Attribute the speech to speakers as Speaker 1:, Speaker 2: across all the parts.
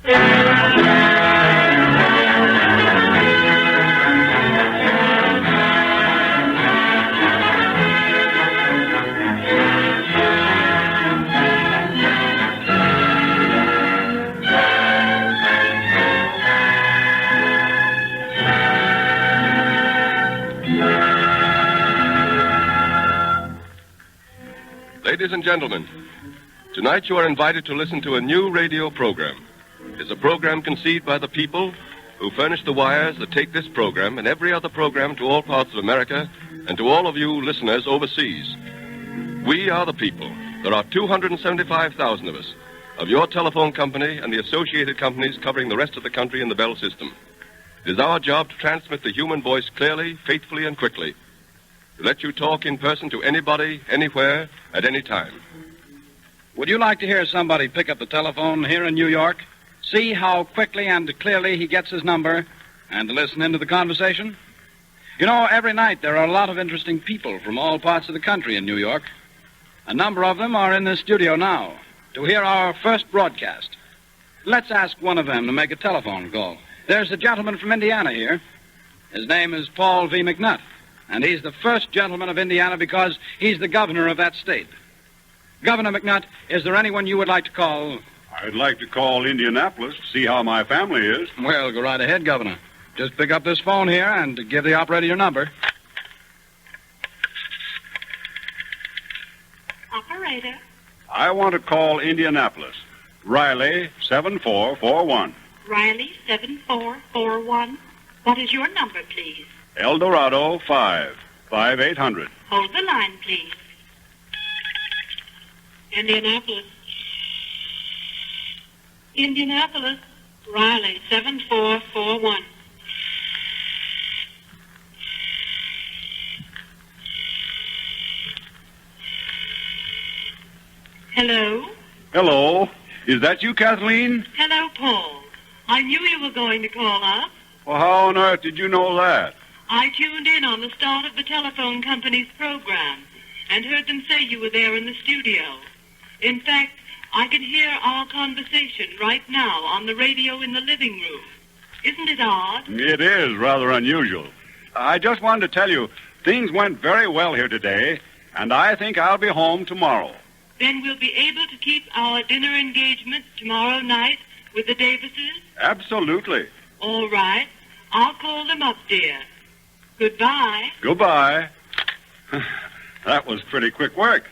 Speaker 1: Ladies and gentlemen, tonight you are invited to listen to a new radio program. It's a program conceived by the people who furnish the wires that take this program and every other program to all parts of America and to all of you listeners overseas. We are the people. There are 275,000 of us, of your telephone company and the associated companies covering the rest of the country in the Bell system. It is our job to transmit the human voice clearly, faithfully, and quickly. To let you talk in person to anybody, anywhere, at any time.
Speaker 2: Would you like to hear somebody pick up the telephone here in New York, see how quickly and clearly he gets his number, and to listen into the conversation? You know, every night there are a lot of interesting people from all parts of the country in New York. A number of them are in this studio now to hear our first broadcast. Let's ask one of them to make a telephone call. There's a gentleman from Indiana here. His name is Paul V. McNutt. And he's the first gentleman of Indiana because he's the governor of that state. Governor McNutt, is there anyone you would like to call?
Speaker 3: I'd like to call Indianapolis to see how my family is.
Speaker 2: Well, go right ahead, Governor. Just pick up this phone here and give the operator your number.
Speaker 4: Operator.
Speaker 3: I want to call Indianapolis. Riley 7441.
Speaker 4: Riley 7441. What is your number, please?
Speaker 3: El Dorado 5800.
Speaker 4: Hold the line, please. Indianapolis. Indianapolis. Riley 7441. Hello?
Speaker 3: Hello. Is that you, Kathleen?
Speaker 4: Hello, Paul. I knew you were going to call us.
Speaker 3: Well, how on earth did you know that?
Speaker 4: I tuned in on the start of the telephone company's program and heard them say you were there in the studio. In fact, I can hear our conversation right now on the radio in the living room. Isn't it odd?
Speaker 3: It is rather unusual. I just wanted to tell you, things went very well here today, and I think I'll be home tomorrow.
Speaker 4: Then we'll be able to keep our dinner engagement tomorrow night with the Davises?
Speaker 3: Absolutely.
Speaker 4: All right. I'll call them up, dear. Goodbye.
Speaker 3: Goodbye. That was pretty quick work.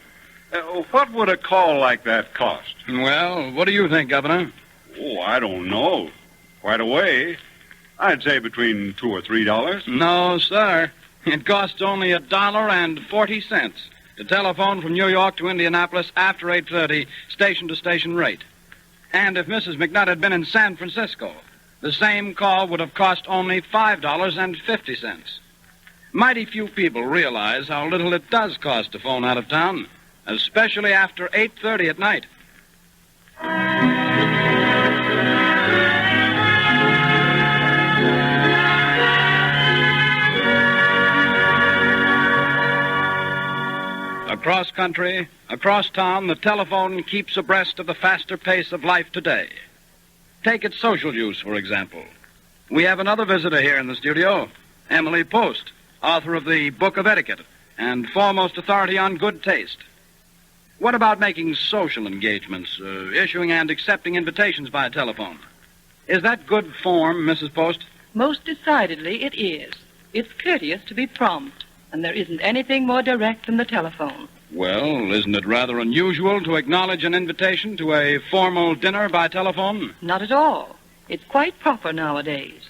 Speaker 3: What would a call like that cost?
Speaker 2: Well, what do you think, Governor?
Speaker 3: Oh, I don't know. Quite a way. I'd say between $2 or $3.
Speaker 2: No, sir. It costs only $1.40 to telephone from New York to Indianapolis after 8:30, station-to-station rate. And if Mrs. McNutt had been in San Francisco, the same call would have cost only $5.50. Mighty few people realize how little it does cost to phone out of town, especially after 8:30 at night. Across country, across town, the telephone keeps abreast of the faster pace of life today. Take its social use, for example. We have another visitor here in the studio, Emily Post, author of the Book of Etiquette and foremost authority on good taste. What about making social engagements, issuing and accepting invitations by telephone? Is that good form, Mrs. Post?
Speaker 5: Most decidedly it is. It's courteous to be prompt, and there isn't anything more direct than the telephone.
Speaker 2: Well, isn't it rather unusual to acknowledge an invitation to a formal dinner by telephone?
Speaker 5: Not at all. It's quite proper nowadays.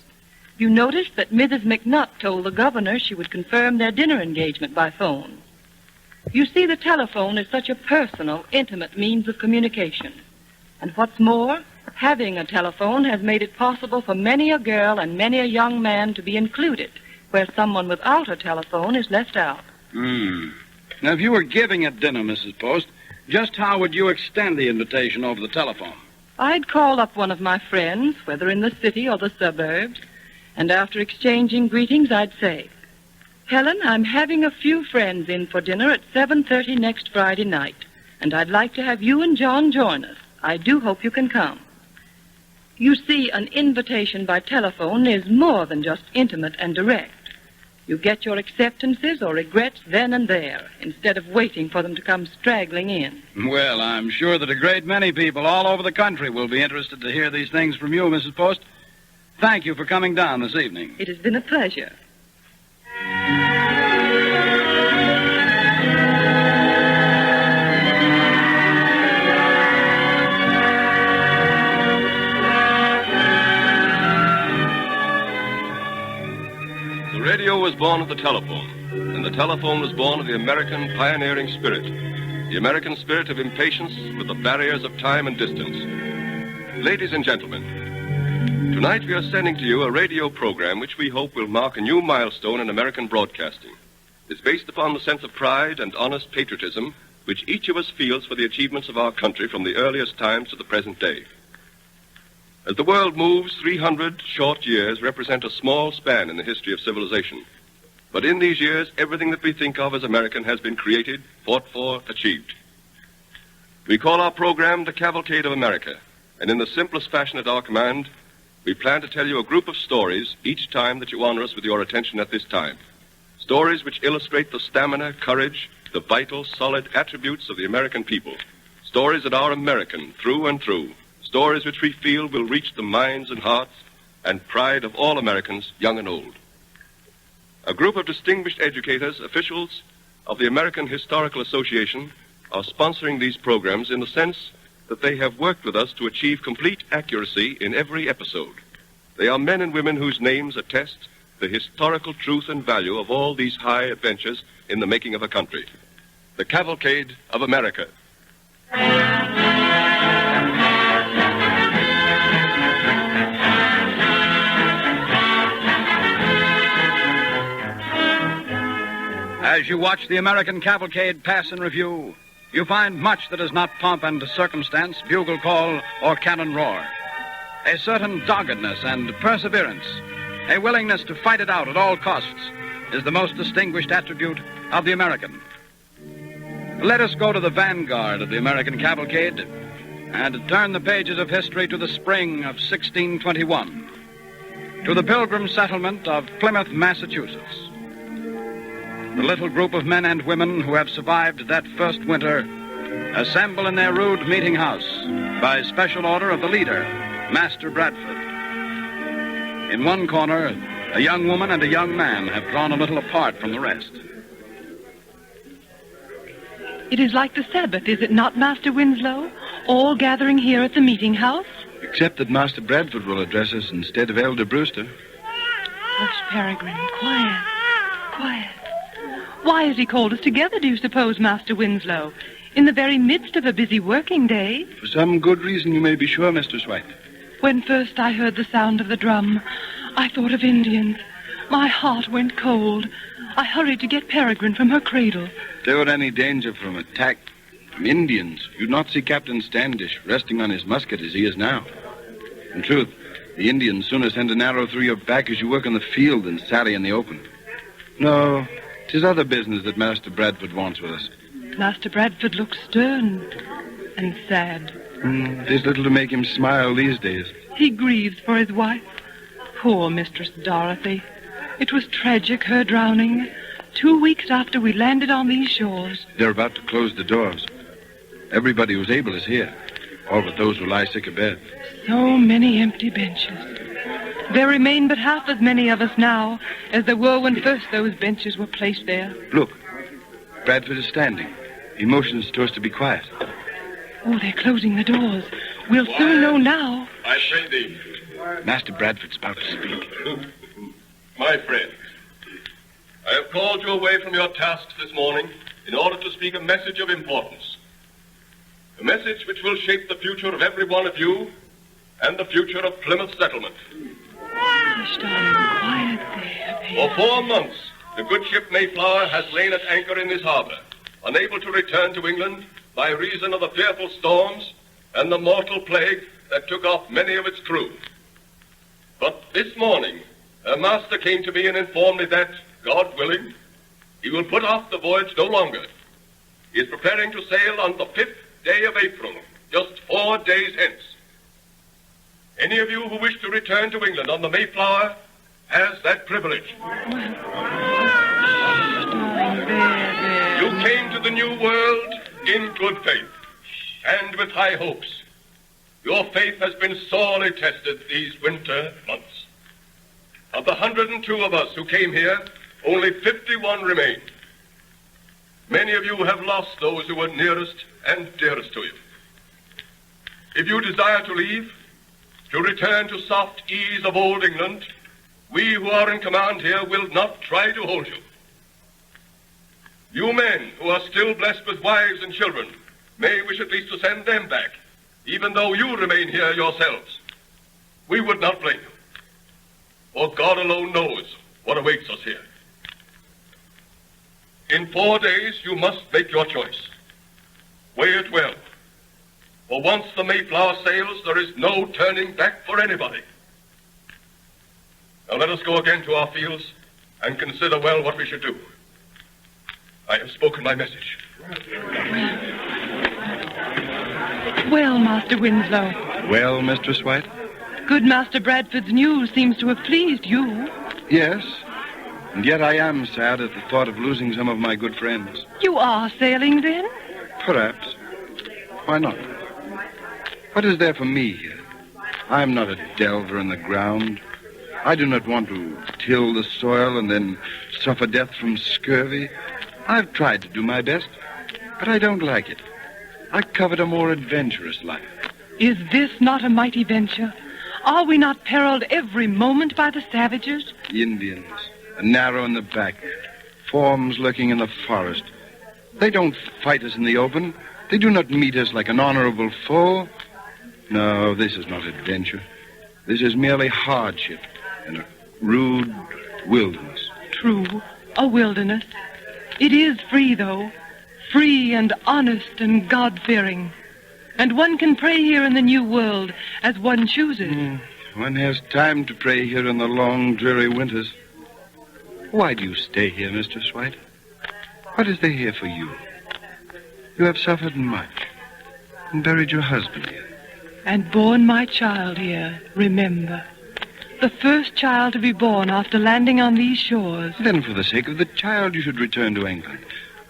Speaker 5: You noticed that Mrs. McNutt told the governor she would confirm their dinner engagement by phone. You see, the telephone is such a personal, intimate means of communication. And what's more, having a telephone has made it possible for many a girl and many a young man to be included, where someone without a telephone is left out.
Speaker 2: Now, if you were giving a dinner, Mrs. Post, just how would you extend the invitation over the telephone?
Speaker 5: I'd call up one of my friends, whether in the city or the suburbs, and after exchanging greetings, I'd say, Helen, I'm having a few friends in for dinner at 7:30 next Friday night, and I'd like to have you and John join us. I do hope you can come. You see, an invitation by telephone is more than just intimate and direct. You get your acceptances or regrets then and there, instead of waiting for them to come straggling in.
Speaker 2: Well, I'm sure that a great many people all over the country will be interested to hear these things from you, Mrs. Post. Thank you for coming down this evening.
Speaker 5: It has been a pleasure.
Speaker 1: The radio was born of the telephone, and the telephone was born of the American pioneering spirit, the American spirit of impatience with the barriers of time and distance. Ladies and gentlemen, tonight we are sending to you a radio program which we hope will mark a new milestone in American broadcasting. It's based upon the sense of pride and honest patriotism which each of us feels for the achievements of our country from the earliest times to the present day. As the world moves, 300 short years represent a small span in the history of civilization. But in these years, everything that we think of as American has been created, fought for, achieved. We call our program the Cavalcade of America, and in the simplest fashion at our command, we plan to tell you a group of stories each time that you honor us with your attention at this time. Stories which illustrate the stamina, courage, the vital, solid attributes of the American people. Stories that are American, through and through. Stories which we feel will reach the minds and hearts and pride of all Americans, young and old. A group of distinguished educators, officials of the American Historical Association, are sponsoring these programs in the sense that they have worked with us to achieve complete accuracy in every episode. They are men and women whose names attest the historical truth and value of all these high adventures in the making of a country. The Cavalcade of America.
Speaker 2: As you watch the American cavalcade pass in review, you find much that is not pomp and circumstance, bugle call, or cannon roar. A certain doggedness and perseverance, a willingness to fight it out at all costs, is the most distinguished attribute of the American. Let us go to the vanguard of the American cavalcade and turn the pages of history to the spring of 1621, to the Pilgrim settlement of Plymouth, Massachusetts. The little group of men and women who have survived that first winter assemble in their rude meeting house by special order of the leader, Master Bradford. In one corner, a young woman and a young man have drawn a little apart from the rest.
Speaker 5: It is like the Sabbath, is it not, Master Winslow? All gathering here at the meeting house?
Speaker 6: Except that Master Bradford will address us instead of Elder Brewster.
Speaker 5: Hush, Peregrine. Quiet. Quiet. Why has he called us together, do you suppose, Master Winslow? In the very midst of a busy working day?
Speaker 6: For some good reason, you may be sure, Mistress White.
Speaker 5: When first I heard the sound of the drum, I thought of Indians. My heart went cold. I hurried to get Peregrine from her cradle.
Speaker 6: If there were any danger from attack from Indians, you'd not see Captain Standish resting on his musket as he is now. In truth, the Indians sooner send an arrow through your back as you work in the field than sally in the open. No, 'tis other business that Master Bradford wants with us.
Speaker 5: Master Bradford looks stern and sad.
Speaker 6: There's little to make him smile these days.
Speaker 5: He grieves for his wife. Poor Mistress Dorothy. It was tragic, her drowning. 2 weeks after we landed on these shores.
Speaker 6: They're about to close the doors. Everybody who's able is here, all but those who lie sick abed.
Speaker 5: So many empty benches. There remain but half as many of us now as there were when first those benches were placed there.
Speaker 6: Look, Bradford is standing. He motions to us to be quiet.
Speaker 5: Oh, they're closing the doors. We'll soon know now.
Speaker 1: I pray thee.
Speaker 6: Master Bradford's about to speak.
Speaker 1: My friends, I have called you away from your tasks this morning in order to speak a message of importance. A message which will shape the future of every one of you and the future of Plymouth settlement.
Speaker 5: Hush, darling, quiet there.
Speaker 1: For 4 months, the good ship Mayflower has lain at anchor in this harbor, unable to return to England by reason of the fearful storms and the mortal plague that took off many of its crew. But this morning, her master came to me and informed me that, God willing, he will put off the voyage no longer. He is preparing to sail on the 5th day of April, just 4 days hence. Any of you who wish to return to England on the Mayflower has that privilege. You came to the New World in good faith and with high hopes. Your faith has been sorely tested these winter months. Of the 102 of us who came here, only 51 remain. Many of you have lost those who were nearest and dearest to you. If you desire to leave, to return to soft ease of old England, we who are in command here will not try to hold you. You men who are still blessed with wives and children may wish at least to send them back, even though you remain here yourselves. We would not blame you, for God alone knows what awaits us here. In 4 days, you must make your choice. Weigh it well. For once the Mayflower sails, there is no turning back for anybody. Now let us go again to our fields and consider well what we should do. I have spoken my message.
Speaker 5: Well, Master Winslow.
Speaker 6: Well, Mistress White?
Speaker 5: Good Master Bradford's news seems to have pleased you.
Speaker 6: Yes. And yet I am sad at the thought of losing some of my good friends.
Speaker 5: You are sailing, then?
Speaker 6: Perhaps. Why not? What is there for me here? I am not a delver in the ground. I do not want to till the soil and then suffer death from scurvy. I've tried to do my best, but I don't like it. I covet a more adventurous life.
Speaker 5: Is this not a mighty venture? Are we not periled every moment by the savages?
Speaker 6: The Indians, a narrow in the back, forms lurking in the forest. They don't fight us in the open. They do not meet us like an honorable foe. No, this is not adventure. This is merely hardship in a rude wilderness.
Speaker 5: True, a wilderness. It is free, though. Free and honest and God-fearing. And one can pray here in the New World as one chooses.
Speaker 6: One has time to pray here in the long, dreary winters. Why do you stay here, Mistress White? What is there here for you? You have suffered much and buried your husband here.
Speaker 5: And born my child here, remember. The first child to be born after landing on these shores.
Speaker 6: Then for the sake of the child, you should return to England.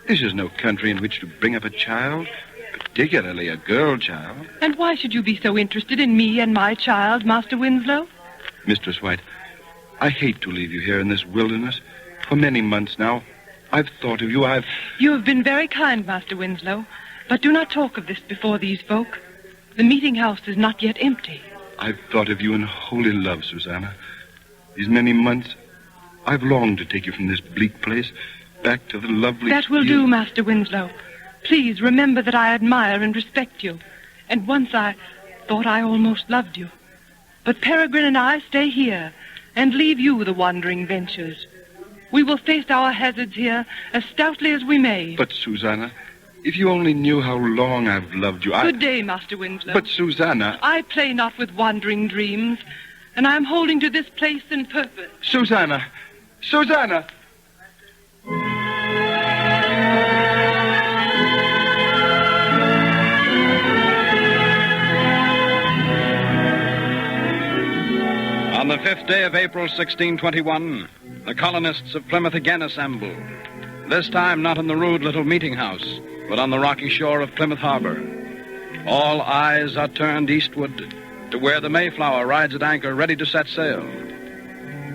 Speaker 6: This is no country in which to bring up a child, particularly a girl child.
Speaker 5: And why should you be so interested in me and my child, Master Winslow?
Speaker 6: Mistress White, I hate to leave you here in this wilderness. For many months now, I've thought of you.
Speaker 5: You have been very kind, Master Winslow, but do not talk of this before these folk. The meeting house is not yet empty.
Speaker 6: I've thought of you in holy love, Susanna. These many months, I've longed to take you from this bleak place back to the lovely...
Speaker 5: That will do, Master Winslow. Please remember that I admire and respect you. And once I thought I almost loved you. But Peregrine and I stay here and leave you the wandering ventures. We will face our hazards here as stoutly as we may.
Speaker 6: But, Susanna, if you only knew how long I've loved you,
Speaker 5: Good day, Master Winslow.
Speaker 6: But, Susanna...
Speaker 5: I play not with wandering dreams, and I am holding to this place in purpose.
Speaker 6: Susanna! Susanna!
Speaker 2: On the 5th day of April, 1621, the colonists of Plymouth again assembled. This time not in the rude little meeting house, but on the rocky shore of Plymouth Harbor. All eyes are turned eastward to where the Mayflower rides at anchor ready to set sail.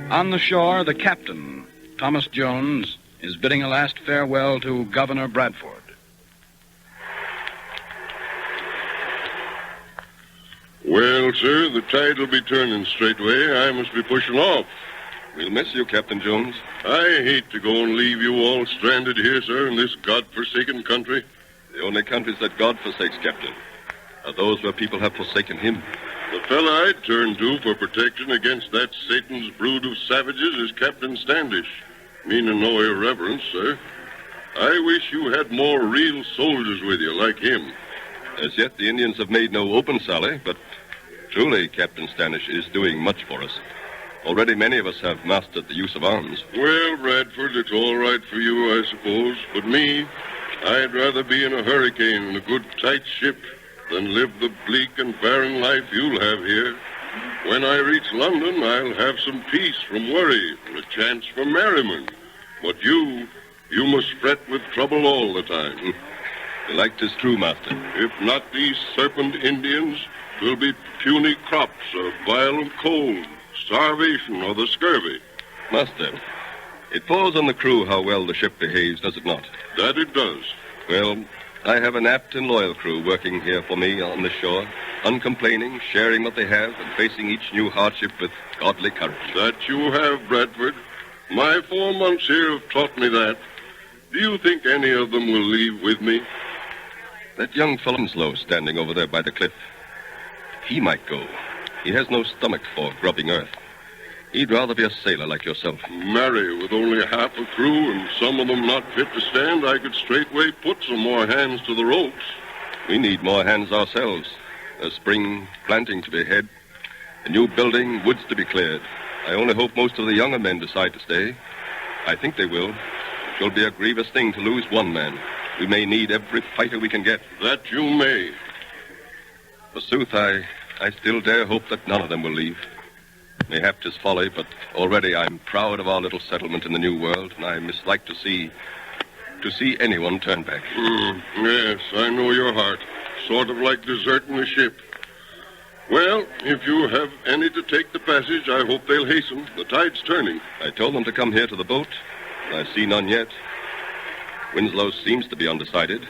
Speaker 2: On the shore, the captain, Thomas Jones, is bidding a last farewell to Governor Bradford.
Speaker 7: Well, sir, the tide will be turning straightway. I must be pushing off.
Speaker 1: We'll miss you, Captain Jones.
Speaker 7: I hate to go and leave you all stranded here, sir, in this God-forsaken country.
Speaker 1: The only countries that God forsakes, Captain, are those where people have forsaken him.
Speaker 7: The fella I'd turn to for protection against that Satan's brood of savages is Captain Standish. Meaning no irreverence, sir. I wish you had more real soldiers with you like him.
Speaker 1: As yet, the Indians have made no open sally, but truly, Captain Standish is doing much for us. Already many of us have mastered the use of arms.
Speaker 7: Well, Bradford, it's all right for you, I suppose. But me, I'd rather be in a hurricane in a good, tight ship than live the bleak and barren life you'll have here. When I reach London, I'll have some peace from worry and a chance for merriment. But you must fret with trouble all the time.
Speaker 1: Belike 'tis true, master.
Speaker 7: If not these serpent Indians, 'twill be puny crops or violent cold, starvation or the scurvy.
Speaker 1: Master, it falls on the crew how well the ship behaves, does it not?
Speaker 7: That it does.
Speaker 1: Well, I have an apt and loyal crew working here for me on the shore, uncomplaining, sharing what they have, and facing each new hardship with godly courage.
Speaker 7: That you have, Bradford. My 4 months here have taught me that. Do you think any of them will leave with me?
Speaker 1: That young fellow Winslow standing over there by the cliff, he might go. He has no stomach for grubbing earth. He'd rather be a sailor like yourself.
Speaker 7: Marry, with only half a crew and some of them not fit to stand, I could straightway put some more hands to the ropes.
Speaker 1: We need more hands ourselves. A spring planting to be had, a new building, woods to be cleared. I only hope most of the younger men decide to stay. I think they will. It'll be a grievous thing to lose one man. We may need every fighter we can get.
Speaker 7: That you may.
Speaker 1: Forsooth, I still dare hope that none of them will leave. Mayhap 'tis folly, but already I'm proud of our little settlement in the New World, and I mislike to see anyone turn back.
Speaker 7: Yes, I know your heart. Sort of like deserting a ship. Well, if you have any to take the passage, I hope they'll hasten. The tide's turning.
Speaker 1: I told them to come here to the boat. I see none yet. Winslow seems to be undecided.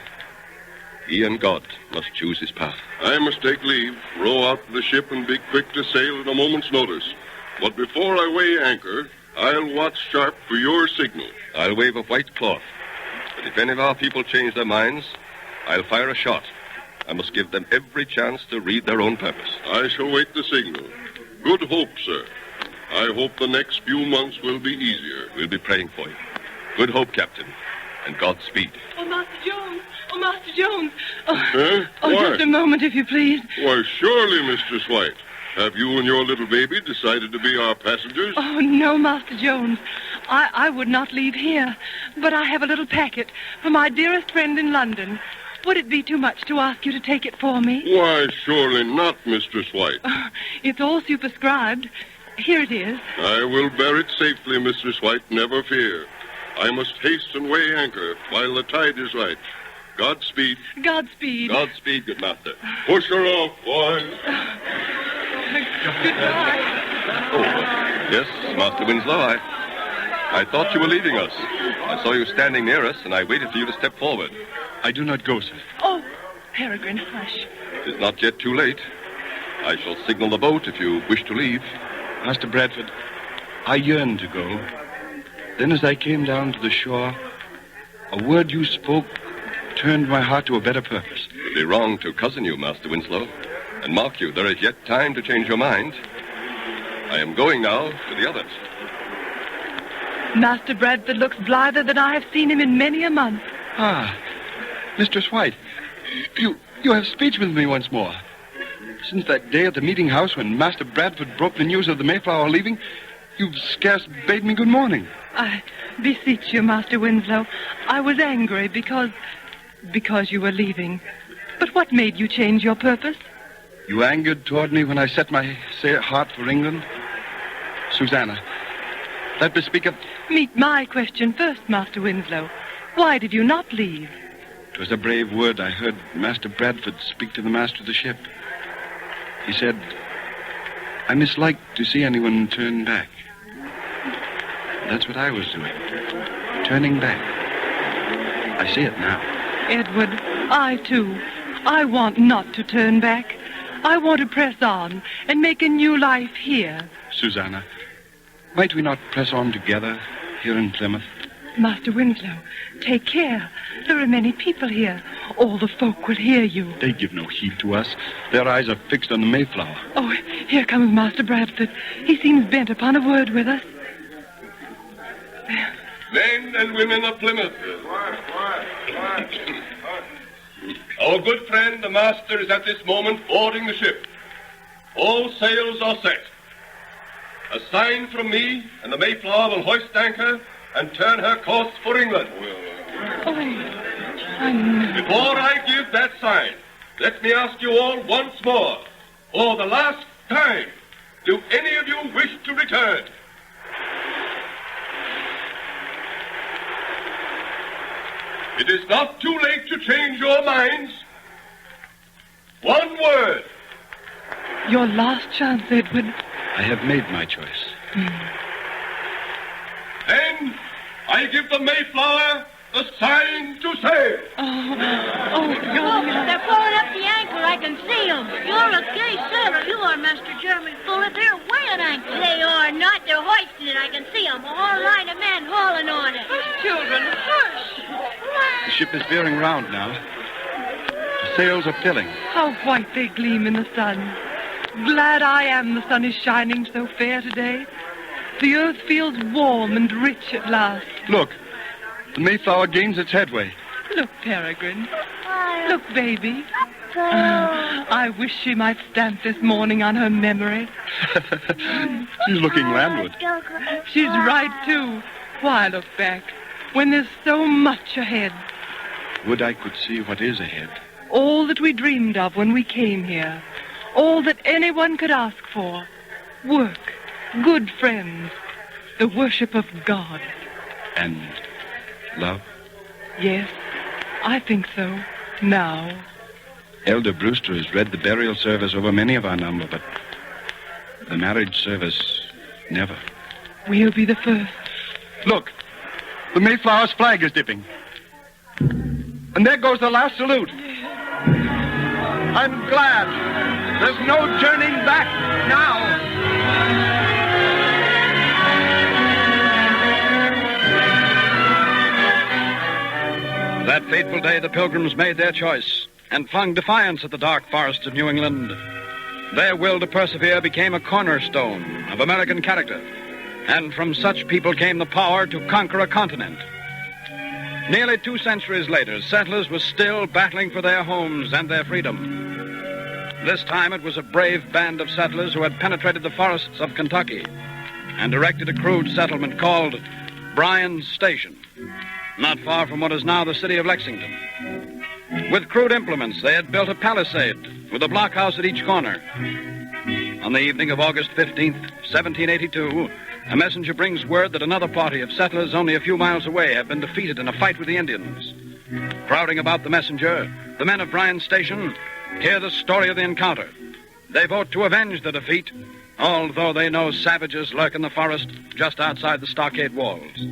Speaker 1: He and God must choose his path.
Speaker 7: I must take leave, row out to the ship, and be quick to sail at a moment's notice. But before I weigh anchor, I'll watch sharp for your signal.
Speaker 1: I'll wave a white cloth. But if any of our people change their minds, I'll fire a shot. I must give them every chance to read their own purpose.
Speaker 7: I shall wait the signal. Good hope, sir. I hope the next few months will be easier.
Speaker 1: We'll be praying for you. Good hope, Captain, and Godspeed.
Speaker 5: Oh, Master Jones! Oh, Master Jones! Oh,
Speaker 7: Huh?
Speaker 5: oh
Speaker 7: Why?
Speaker 5: just a moment, if you please.
Speaker 7: Why, surely, Mistress White. Have you and your little baby decided to be our passengers?
Speaker 5: Oh, no, Master Jones. I would not leave here. But I have a little packet for my dearest friend in London. Would it be too much to ask you to take it for me?
Speaker 7: Why, surely not, Mistress White.
Speaker 5: It's all superscribed. Here it is.
Speaker 7: I will bear it safely, Mistress White, never fear. I must haste and weigh anchor while the tide is right. Godspeed.
Speaker 5: Godspeed.
Speaker 1: Godspeed, good master.
Speaker 7: Push her off, boys.
Speaker 5: Goodbye.
Speaker 1: Oh, yes, Master Winslow, I thought you were leaving us. I saw you standing near us, and I waited for you to step forward.
Speaker 6: I do not go, sir.
Speaker 5: Oh, Peregrine, hush.
Speaker 1: It is not yet too late. I shall signal the boat if you wish to leave.
Speaker 6: Master Bradford, I yearn to go. Then as I came down to the shore, a word you spoke turned my heart to a better purpose.
Speaker 1: It would be wrong to cozen you, Master Winslow. And mark you, there is yet time to change your mind. I am going now to the others.
Speaker 5: Master Bradford looks blither than I have seen him in many a month.
Speaker 6: Ah, Mistress White, you have speech with me once more. Since that day at the meeting house when Master Bradford broke the news of the Mayflower leaving, you've scarce bade me good morning.
Speaker 5: I beseech you, Master Winslow. I was angry because you were leaving. But what made you change your purpose?
Speaker 6: You angered toward me when I set my heart for England? Susanna, that bespeaketh...
Speaker 5: Meet my question first, Master Winslow. Why did you not leave?
Speaker 6: 'Twas a brave word I heard Master Bradford speak to the master of the ship. He said, I mislike to see anyone turn back. That's what I was doing. Turning back. I see it now.
Speaker 5: Edward, I, too. I want not to turn back. I want to press on and make a new life here.
Speaker 6: Susanna, might we not press on together here in Plymouth?
Speaker 5: Master Winslow, take care. There are many people here. All the folk will hear you.
Speaker 6: They give no heed to us. Their eyes are fixed on the Mayflower.
Speaker 5: Oh, here comes Master Bradford. He seems bent upon a word with us.
Speaker 1: Men and women of Plymouth. Our good friend, the master, is at this moment boarding the ship. All sails are set. A sign from me, and the Mayflower will hoist anchor and turn her course for England. Before I give that sign, let me ask you all once more, for the last time, Do any of you wish to return? It is not too late to change your minds. One word.
Speaker 5: Your last chance, Edward.
Speaker 6: I have made my choice.
Speaker 1: Then I give the Mayflower the sign to sail.
Speaker 5: Oh, God.
Speaker 8: They're pulling up the anchor. I can see them. You're a gay sailor. You are, Master Jeremy Fuller. They're weighing anchor. They are not. They're hoisting it. I can see them. A whole line of men hauling on it.
Speaker 5: Hush, children, hush.
Speaker 6: The ship is veering round now. The sails are filling.
Speaker 5: How white they gleam in the sun. Glad I am the sun is shining so fair today. The earth feels warm and rich at last.
Speaker 6: Look, the Mayflower gains its headway.
Speaker 5: Look, Peregrine. Look, baby. I wish she might stamp this morning on her memory.
Speaker 6: She's looking landward.
Speaker 5: She's right, too. Why look back when there's so much ahead?
Speaker 6: Would I could see what is ahead.
Speaker 5: All that we dreamed of when we came here. All that anyone could ask for. Work, good friends, the worship of God.
Speaker 6: And love?
Speaker 5: Yes, I think so. Now.
Speaker 6: Elder Brewster has read the burial service over many of our number, but the marriage service, never.
Speaker 5: We'll be the first.
Speaker 6: Look, the Mayflower's flag is dipping. And there goes the last salute. I'm glad. There's no turning back now.
Speaker 2: That fateful day, the Pilgrims made their choice and flung defiance at the dark forests of New England. Their will to persevere became a cornerstone of American character, and from such people came the power to conquer a continent. Nearly 2 centuries later, settlers were still battling for their homes and their freedom. This time it was a brave band of settlers who had penetrated the forests of Kentucky and erected a crude settlement called Bryan's Station, not far from what is now the city of Lexington. With crude implements, they had built a palisade with a blockhouse at each corner. On the evening of August 15th, 1782, a messenger brings word that another party of settlers only a few miles away have been defeated in a fight with the Indians. Crowding about the messenger, the men of Bryan's Station hear the story of the encounter. They vote to avenge the defeat, although they know savages lurk in the forest just outside the stockade walls.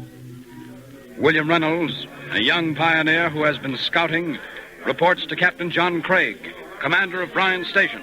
Speaker 2: William Reynolds, a young pioneer who has been scouting, reports to Captain John Craig, commander of Bryan's Station.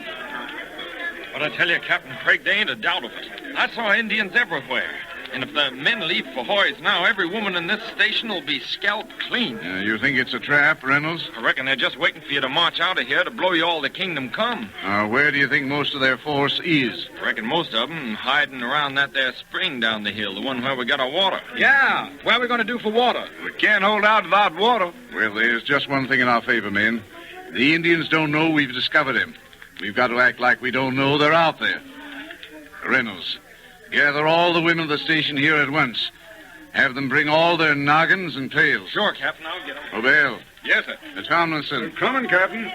Speaker 9: But I tell you, Captain Craig, there ain't a doubt of it. I saw Indians everywhere. And if the men leave for Hoy's now, every woman in this station will be scalped clean.
Speaker 3: You think it's a trap, Reynolds?
Speaker 9: I reckon they're just waiting for you to march out of here to blow you all to kingdom come.
Speaker 3: Where do you think most of their force is?
Speaker 9: I reckon most of them hiding around that there spring down the hill, the one where we got our water.
Speaker 2: Yeah, what are we going to do for water?
Speaker 3: We can't hold out without water. Well, there's just one thing in our favor, men. The Indians don't know we've discovered him. We've got to act like we don't know they're out there. Reynolds, gather all the women of the station here at once. Have them bring all their noggins and pails.
Speaker 9: Sure, Captain, I'll get them.
Speaker 3: O'Bell.
Speaker 9: Yes, sir.
Speaker 3: Tomlinson. Coming, Captain.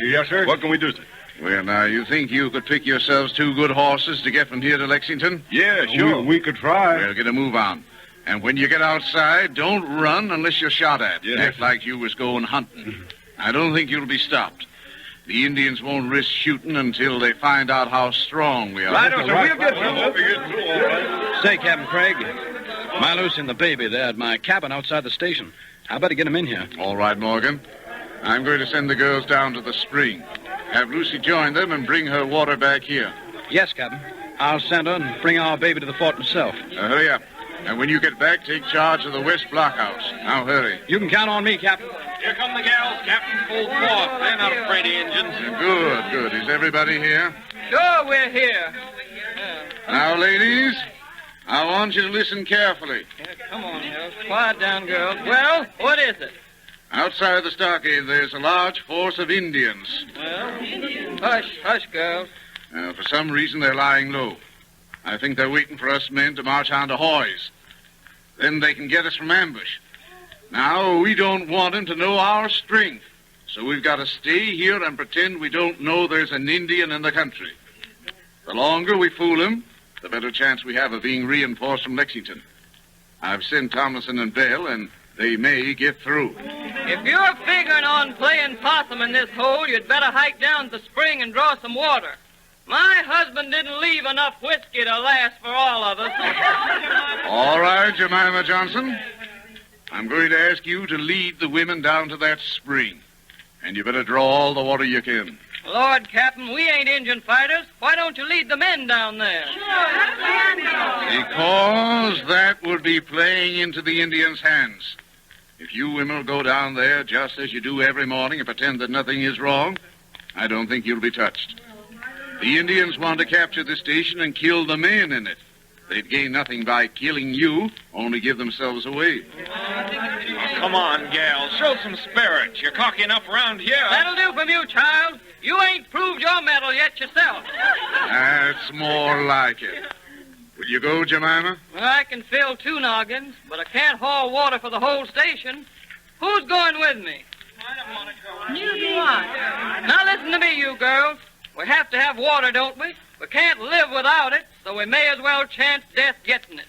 Speaker 9: Yes, sir.
Speaker 3: What can we do, sir? Well, now, you think you could pick yourselves 2 good horses to get from here to Lexington?
Speaker 10: Yeah, sure. We could try.
Speaker 3: Well, get a move on. And when you get outside, don't run unless you're shot at.
Speaker 10: Yes.
Speaker 3: Act like you was going hunting. I don't think you'll be stopped. The Indians won't risk shooting until they find out how strong we are.
Speaker 10: Right, sir. We'll get through.
Speaker 2: Say, Captain Craig, my Lucy and the baby, they're at my cabin outside the station. I better get them in here.
Speaker 3: All right, Morgan. I'm going to send the girls down to the spring. Have Lucy join them and bring her water back here.
Speaker 2: Yes, Captain. I'll send her and bring our baby to the fort myself.
Speaker 3: Hurry up. And when you get back, take charge of the west blockhouse. Now, hurry.
Speaker 2: You can count on me, Captain.
Speaker 9: Here come the gals, Captain, full force. They're not afraid of Indians.
Speaker 3: Good, good. Is everybody here?
Speaker 5: Sure, we're here.
Speaker 3: Now, ladies, I want you to listen carefully.
Speaker 5: Come on, girls. Quiet down, girls. Well, what is it?
Speaker 3: Outside the stockade, there's a large force of Indians.
Speaker 5: Well, hush, girls.
Speaker 3: For some reason, they're lying low. I think they're waiting for us men to march on to Hoy's. Then they can get us from ambush. Now, we don't want them to know our strength. So we've got to stay here and pretend we don't know there's an Indian in the country. The longer we fool 'em, the better chance we have of being reinforced from Lexington. I've sent Tomlinson and Bell, and they may get through.
Speaker 5: If you're figuring on playing possum in this hole, you'd better hike down to the spring and draw some water. My husband didn't leave enough whiskey to last for all of us.
Speaker 3: All right, Jemima Johnson. I'm going to ask you to lead the women down to that spring. And you better draw all the water you can.
Speaker 5: Lord, Captain, we ain't Indian fighters. Why don't you lead the men down there?
Speaker 3: Because that would be playing into the Indians' hands. If you women will go down there just as you do every morning and pretend that nothing is wrong, I don't think you'll be touched. The Indians want to capture the station and kill the men in it. They'd gain nothing by killing you, only give themselves away.
Speaker 9: Oh, come on, gal. Show some spirit. You're cocky enough around here.
Speaker 5: That'll do from you, child. You ain't proved your mettle yet yourself.
Speaker 3: That's more like it. Will you go, Jemima?
Speaker 5: Well, I can fill 2 noggins, but I can't haul water for the whole station. Who's going with me?
Speaker 8: I don't want to go. You do what?
Speaker 5: Now listen to me, you girls. We have to have water, don't we? We can't live without it, so we may as well chance death getting it.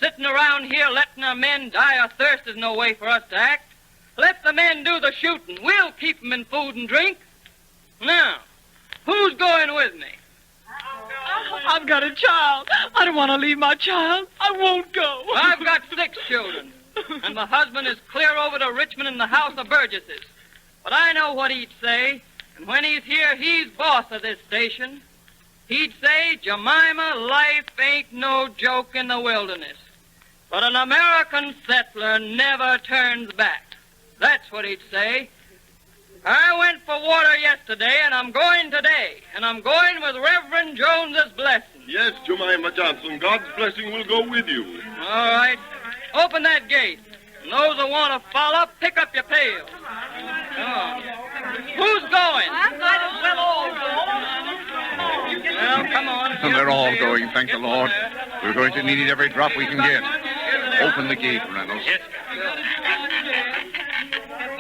Speaker 5: Sitting around here letting our men die of thirst is no way for us to act. Let the men do the shooting. We'll keep them in food and drink. Now, who's going with me?
Speaker 11: I've got a child. I don't want to leave my child. I won't go.
Speaker 5: I've got 6 children, and my husband is clear over to Richmond in the House of Burgesses. But I know what he'd say, and when he's here, he's boss of this station. He'd say, Jemima, life ain't no joke in the wilderness. But an American settler never turns back. That's what he'd say. I went for water yesterday, and I'm going today. And I'm going with Reverend Jones's blessing.
Speaker 7: Yes, Jemima Johnson, God's blessing will go with you.
Speaker 5: All right. Open that gate. And those who want to follow, pick up your pail. Come on. Who's going?
Speaker 8: I might as well all go.
Speaker 5: Well, come on.
Speaker 3: And they're all going, thank the Lord. We're going to need every drop we can get. Open the gate, Reynolds.
Speaker 9: Yes.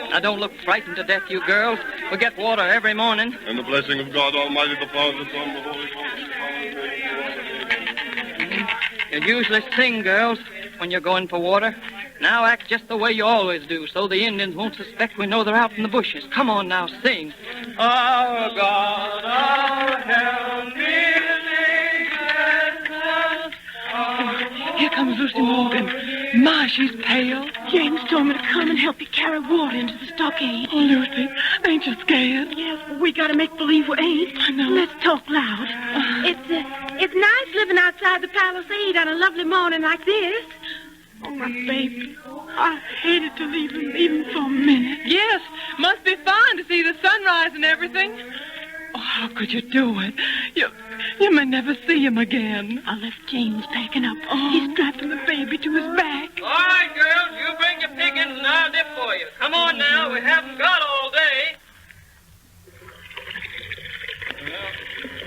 Speaker 5: Now, don't look frightened to death, you girls. We get water every morning.
Speaker 7: And the blessing of God Almighty, the Father, the Son, the Holy Ghost.
Speaker 5: You usually sing, girls, when you're going for water. Now act just the way you always do, so the Indians won't suspect we know they're out in the bushes. Come on now, sing. Our God, our help,
Speaker 11: Here comes Lucy Morgan. My, she's pale. James told me to come and help you carry water into the stockade. Oh, Lucy, ain't you scared?
Speaker 8: Yes, but we gotta make believe we ain't.
Speaker 11: I know.
Speaker 8: Let's talk loud. It's nice living outside the Palisade on a lovely morning like this.
Speaker 11: Oh, my baby. I hated to leave him even for a minute. Yes, must be fine to see the sunrise and everything. Oh, how could you do it? You may never see him again.
Speaker 8: I left James packing up.
Speaker 11: Oh.
Speaker 8: He's strapping the baby to his back.
Speaker 5: All right, girls, you bring your pickings and I'll dip for you. Come on now, we haven't got all day.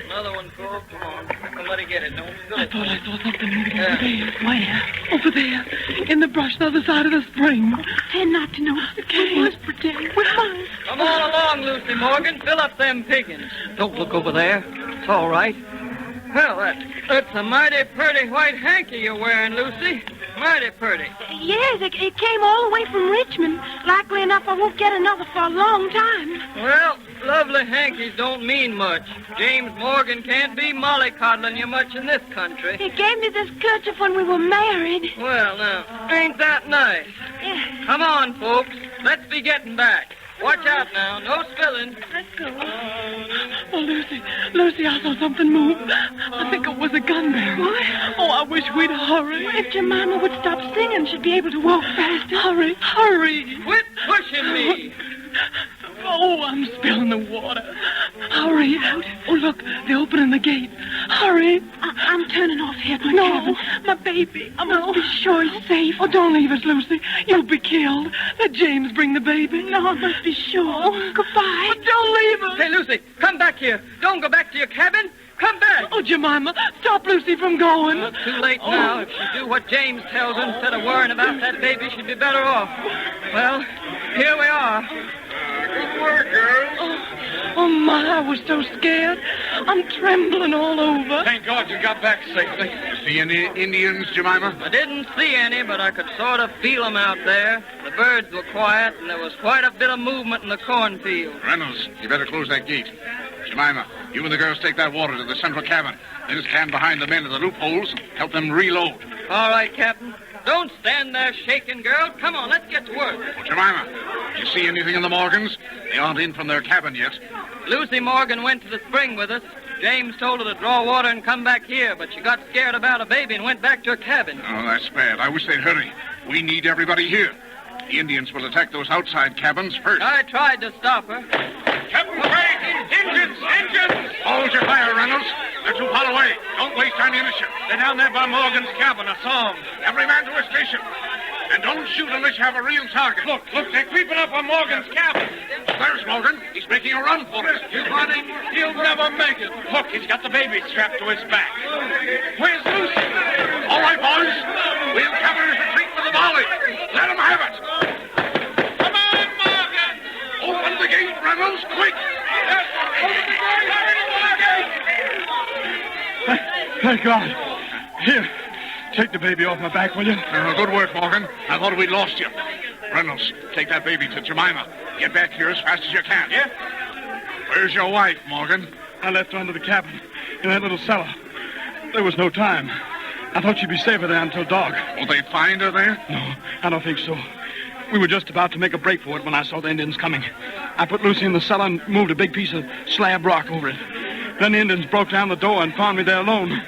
Speaker 5: Another one, Cole. Come on. Somebody get it. Don't spill
Speaker 11: I
Speaker 5: it.
Speaker 11: thought I saw something moving over there. Where? Over there. In the brush, the other side of the spring.
Speaker 8: Pretend not to notice.
Speaker 11: Okay.
Speaker 8: We must pretend. We must.
Speaker 5: Come on along, Lucy Morgan. Fill up them pickings. Don't look over there. It's all right. Well, that's a mighty pretty white hanky you're wearing, Lucy. Mighty pretty.
Speaker 8: Yes, it came all the way from Richmond. Likely enough, I won't get another for a long time.
Speaker 5: Well, lovely hankies don't mean much. James Morgan can't be mollycoddling you much in this country.
Speaker 8: He gave me this kerchief when we were married.
Speaker 5: Well, now, ain't that nice?
Speaker 8: Yeah.
Speaker 5: Come on, folks. Let's be getting back. Watch out now. No spilling.
Speaker 8: Let's go.
Speaker 11: Oh, Lucy, I saw something move. I think it was a gun barrel.
Speaker 8: What?
Speaker 11: Oh, I wish we'd hurry.
Speaker 8: If Jemima would stop singing, she'd be able to walk faster.
Speaker 11: Hurry.
Speaker 5: Quit pushing me.
Speaker 11: Oh, I'm spilling the water. Hurry. Oh, look, they're opening the gate. Hurry.
Speaker 8: I'm turning off here at my
Speaker 11: No.
Speaker 8: cabin. My baby. I must be sure he's safe.
Speaker 11: Oh, don't leave us, Lucy. You'll be killed. Let James bring the baby.
Speaker 8: No, I must be sure. Goodbye.
Speaker 11: Oh, don't leave us.
Speaker 5: Hey, Lucy, come back here. Don't go back to your cabin. Come back.
Speaker 11: Oh, Jemima, stop Lucy from going.
Speaker 5: Well, too late now. If she'd do what James tells her instead of worrying about that baby, she'd be better off. Well, here we are.
Speaker 7: Good work, girls.
Speaker 11: Oh, Oh, my, I was so scared. I'm trembling all over.
Speaker 9: Thank God you got back safely.
Speaker 3: See any Indians, Jemima?
Speaker 12: I didn't see any, but I could sort of feel them out there. The birds were quiet, and there was quite a bit of movement in the cornfield.
Speaker 3: Reynolds, you better close that gate. Jemima, you and the girls take that water to the central cabin. Then stand behind the men at the loopholes and help them reload.
Speaker 12: All right, Captain. Don't stand there shaking, girl. Come on, let's get to work.
Speaker 3: Oh, Jemima, did you see anything in the Morgans? They aren't in from their cabin yet.
Speaker 12: Lucy Morgan went to the spring with us. James told her to draw water and come back here, but she got scared about a baby and went back to her cabin.
Speaker 3: Oh, that's bad. I wish they'd hurry. We need everybody here. The Indians will attack those outside cabins first.
Speaker 12: I tried to stop her.
Speaker 9: Captain Craig! Engines! Engines!
Speaker 3: Hold your fire, Reynolds. They're too far away. Don't waste ammunition.
Speaker 9: They're down there by Morgan's cabin. I saw them.
Speaker 3: Every man to his station. And don't shoot unless you have a real target.
Speaker 9: Look, they're creeping up on Morgan's cabin.
Speaker 3: There's Morgan. He's making a run for it.
Speaker 9: He's running. He'll never make it. Look, he's got the baby strapped to his back. Where's Lucy?
Speaker 3: All right, boys. We'll cover his retreat with a volley. Let him have it.
Speaker 9: Come on, Morgan!
Speaker 3: Open the gate, Reynolds, quick.
Speaker 10: Thank God. Here, take the baby off my back, will you?
Speaker 3: Good work, Morgan. I thought we'd lost you. Reynolds, take that baby to Jemima. Get back here as fast as you can.
Speaker 9: Yeah?
Speaker 3: Where's your wife, Morgan?
Speaker 10: I left her under the cabin in that little cellar. There was no time. I thought she'd be safer there until dark.
Speaker 3: Will they find her there?
Speaker 10: No, I don't think so. We were just about to make a break for it when I saw the Indians coming. I put Lucy in the cellar and moved a big piece of slab rock over it. Then the Indians broke down the door and found me there alone.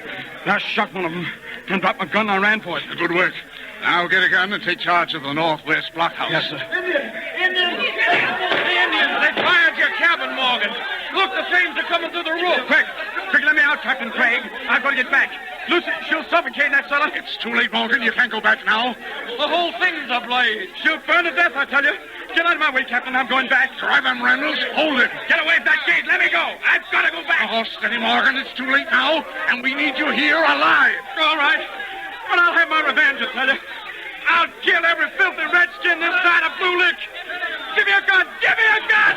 Speaker 10: I shot one of them and dropped my gun and I ran for it.
Speaker 3: Good work. Now get a gun and take charge of the northwest blockhouse.
Speaker 10: Yes, sir.
Speaker 9: Indians! The Indians! They fired your cabin, Morgan. Look, the flames are coming through the roof.
Speaker 10: Quick, let me out, Captain Craig. I've got to get back. Lucy, she'll suffocate in that cellar.
Speaker 3: It's too late, Morgan. You can't go back now.
Speaker 9: The whole thing's ablaze.
Speaker 10: She'll burn to death, I tell you. Get out of my way, Captain. I'm going back.
Speaker 3: Drive him, Reynolds. Hold it.
Speaker 10: Get away from that gate. Let me go. I've got to go back.
Speaker 3: Oh, steady, Morgan. It's too late now, and we need you here alive.
Speaker 10: All right. But I'll have my revenge, I tell you. I'll kill every filthy redskin this side of Blue Lick. Give me a gun. Give me a gun.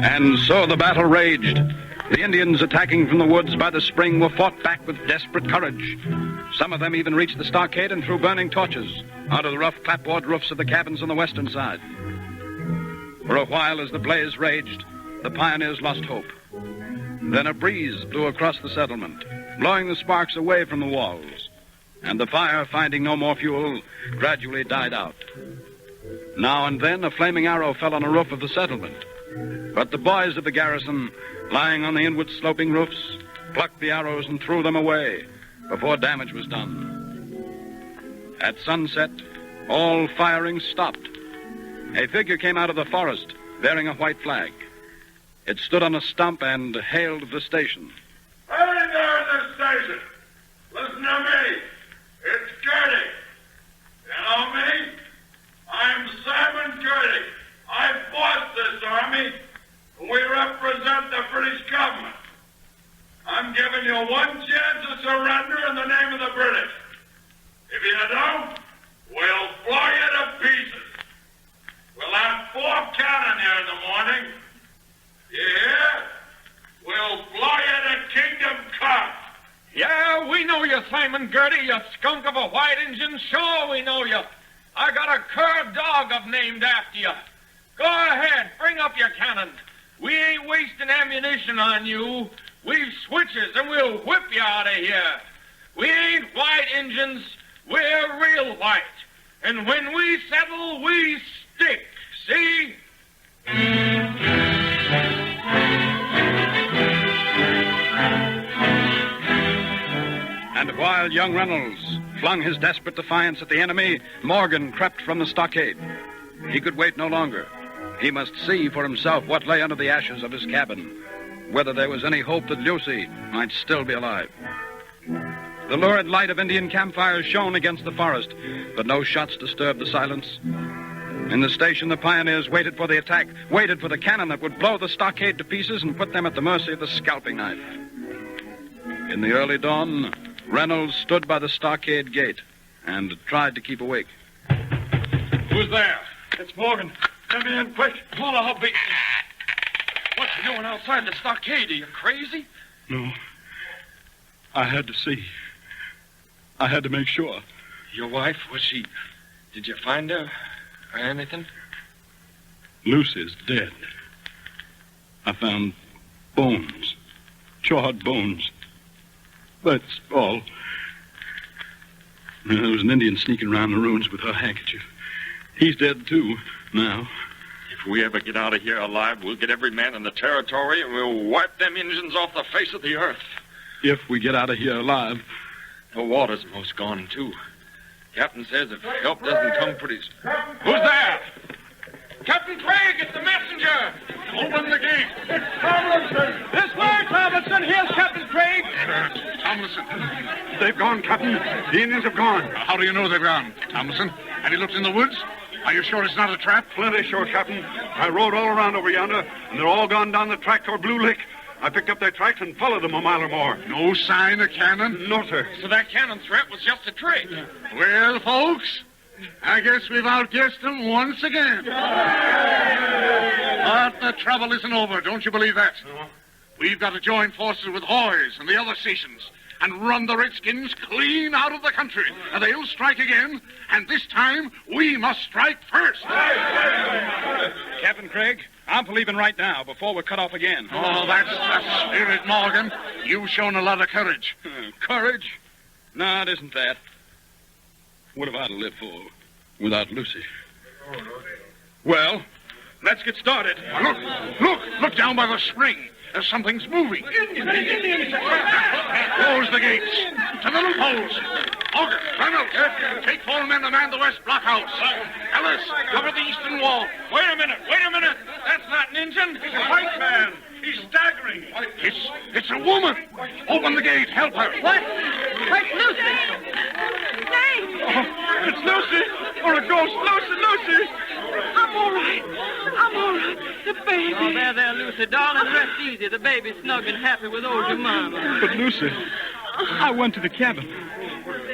Speaker 6: And so the battle raged. The Indians attacking from the woods by the spring were fought back with desperate courage. Some of them even reached the stockade and threw burning torches out of the rough clapboard roofs of the cabins on the western side. For a while, as the blaze raged, the pioneers lost hope. Then a breeze blew across the settlement, blowing the sparks away from the walls, and the fire, finding no more fuel, gradually died out. Now and then, a flaming arrow fell on a roof of the settlement. But the boys of the garrison, lying on the inward sloping roofs, plucked the arrows and threw them away before damage was done. At sunset, all firing stopped. A figure came out of the forest bearing a white flag. It stood on a stump and hailed the station.
Speaker 7: Hey there in the station. Listen to me. It's Gertie. You know me? I'm Simon Gertie. I fought this army, and we represent the British government. I'm giving you one chance to surrender in the name of the British. If you don't, we'll blow you to pieces. We'll have 4 cannon here in the morning. You hear? We'll blow you to Kingdom Come.
Speaker 9: Yeah, we know you, Simon Gertie, you skunk of a white Injun. Sure, we know you. I got a cur dog I've named after you. Go ahead, bring up your cannon. We ain't wasting ammunition on you. We've switches, and we'll whip you out of here. We ain't white Injuns. We're real white. And when we settle, we stick. See?
Speaker 6: And while young Reynolds flung his desperate defiance at the enemy, Morgan crept from the stockade. He could wait no longer. He must see for himself what lay under the ashes of his cabin, whether there was any hope that Lucy might still be alive. The lurid light of Indian campfires shone against the forest, but no shots disturbed the silence. In the station, the pioneers waited for the attack, waited for the cannon that would blow the stockade to pieces and put them at the mercy of the scalping knife. In the early dawn, Reynolds stood by the stockade gate and tried to keep awake.
Speaker 9: Who's there?
Speaker 10: It's Morgan. Let me in, quick.
Speaker 9: Well, I'll be... What you doing outside the stockade? Are you crazy?
Speaker 10: No. I had to see. I had to make sure.
Speaker 9: Your wife, was she... Did you find her or anything?
Speaker 10: Lucy's dead. I found bones. Charred bones. That's all. There was an Indian sneaking around the ruins with her handkerchief. He's dead, too, now.
Speaker 9: If we ever get out of here alive, we'll get every man in the territory and we'll wipe them Indians off the face of the earth.
Speaker 10: If we get out of here alive.
Speaker 9: The water's most gone, too. Captain says if help doesn't come pretty... Who's there? Captain Craig, it's the messenger. Open the gate.
Speaker 10: It's Tomlinson. This way, Tomlinson. Here's Captain Craig.
Speaker 3: Tomlinson.
Speaker 10: They've gone, Captain. The Indians have gone.
Speaker 3: How do you know they've gone, Tomlinson? Have you looked in the woods? Are you sure it's not a trap?
Speaker 10: Plenty sure, Captain. I rode all around over yonder, and they're all gone down the track toward Blue Lick. I picked up their tracks and followed them a mile or more.
Speaker 3: No sign of cannon?
Speaker 10: No, sir.
Speaker 9: So that cannon threat was just a trick.
Speaker 3: Well, folks, I guess we've outguessed them once again. But the trouble isn't over, don't you believe that? We've got to join forces with Hoy's and the other stations and run the Redskins clean out of the country. And they'll strike again, and this time we must strike first.
Speaker 10: Captain Craig, I'm leaving right now before we're cut off again.
Speaker 3: Oh, that's the spirit, Morgan. You've shown a lot of courage.
Speaker 10: Courage? No, it isn't that. What have I to live for without Lucy? Well, let's get started.
Speaker 3: Look down by the spring. Something's moving.
Speaker 10: Indians!
Speaker 3: Close the gates. To the loopholes. Morgan, Reynolds, take 4 men to man the west blockhouse. Ellis, cover the eastern wall.
Speaker 9: Wait a minute. That's not an Indian.
Speaker 10: He's a white man. He's staggering.
Speaker 3: It's a woman. Open the gate. Help her.
Speaker 11: What? Where's Lucy? James!
Speaker 10: Oh, it's Lucy. Or a ghost. Lucy.
Speaker 11: I'm all right. The baby.
Speaker 12: Oh, there, Lucy. Darling, rest easy. The baby's snug and happy with old your mama.
Speaker 10: But, Lucy, I went to the cabin.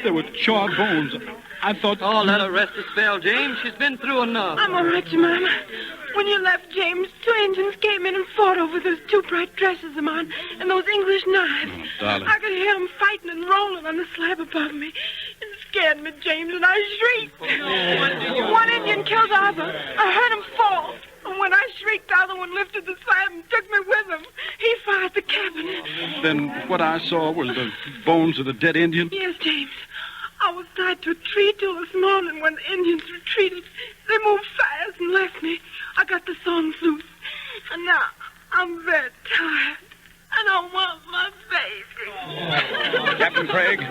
Speaker 10: There were charred bones. I thought...
Speaker 12: Oh, let her rest a spell, James. She's been through enough.
Speaker 11: I'm all right, Jemima. When you left, James, 2 Indians came in and fought over those 2 bright dresses of mine and those English knives.
Speaker 10: Oh, darling.
Speaker 11: I could hear them fighting and rolling on the slab above me. It scared me, James, and I shrieked. One Indian killed the other. I heard him fall. And when I shrieked, the other one lifted the slab and took me with him. He fired the cabin.
Speaker 10: Then what I saw was the bones of the dead Indian?
Speaker 11: Yes, James. I was tied to a tree till this morning when the Indians retreated. They moved fast and left me. I got the thongs loose. And now I'm very tired. And I want my baby.
Speaker 10: Captain Craig,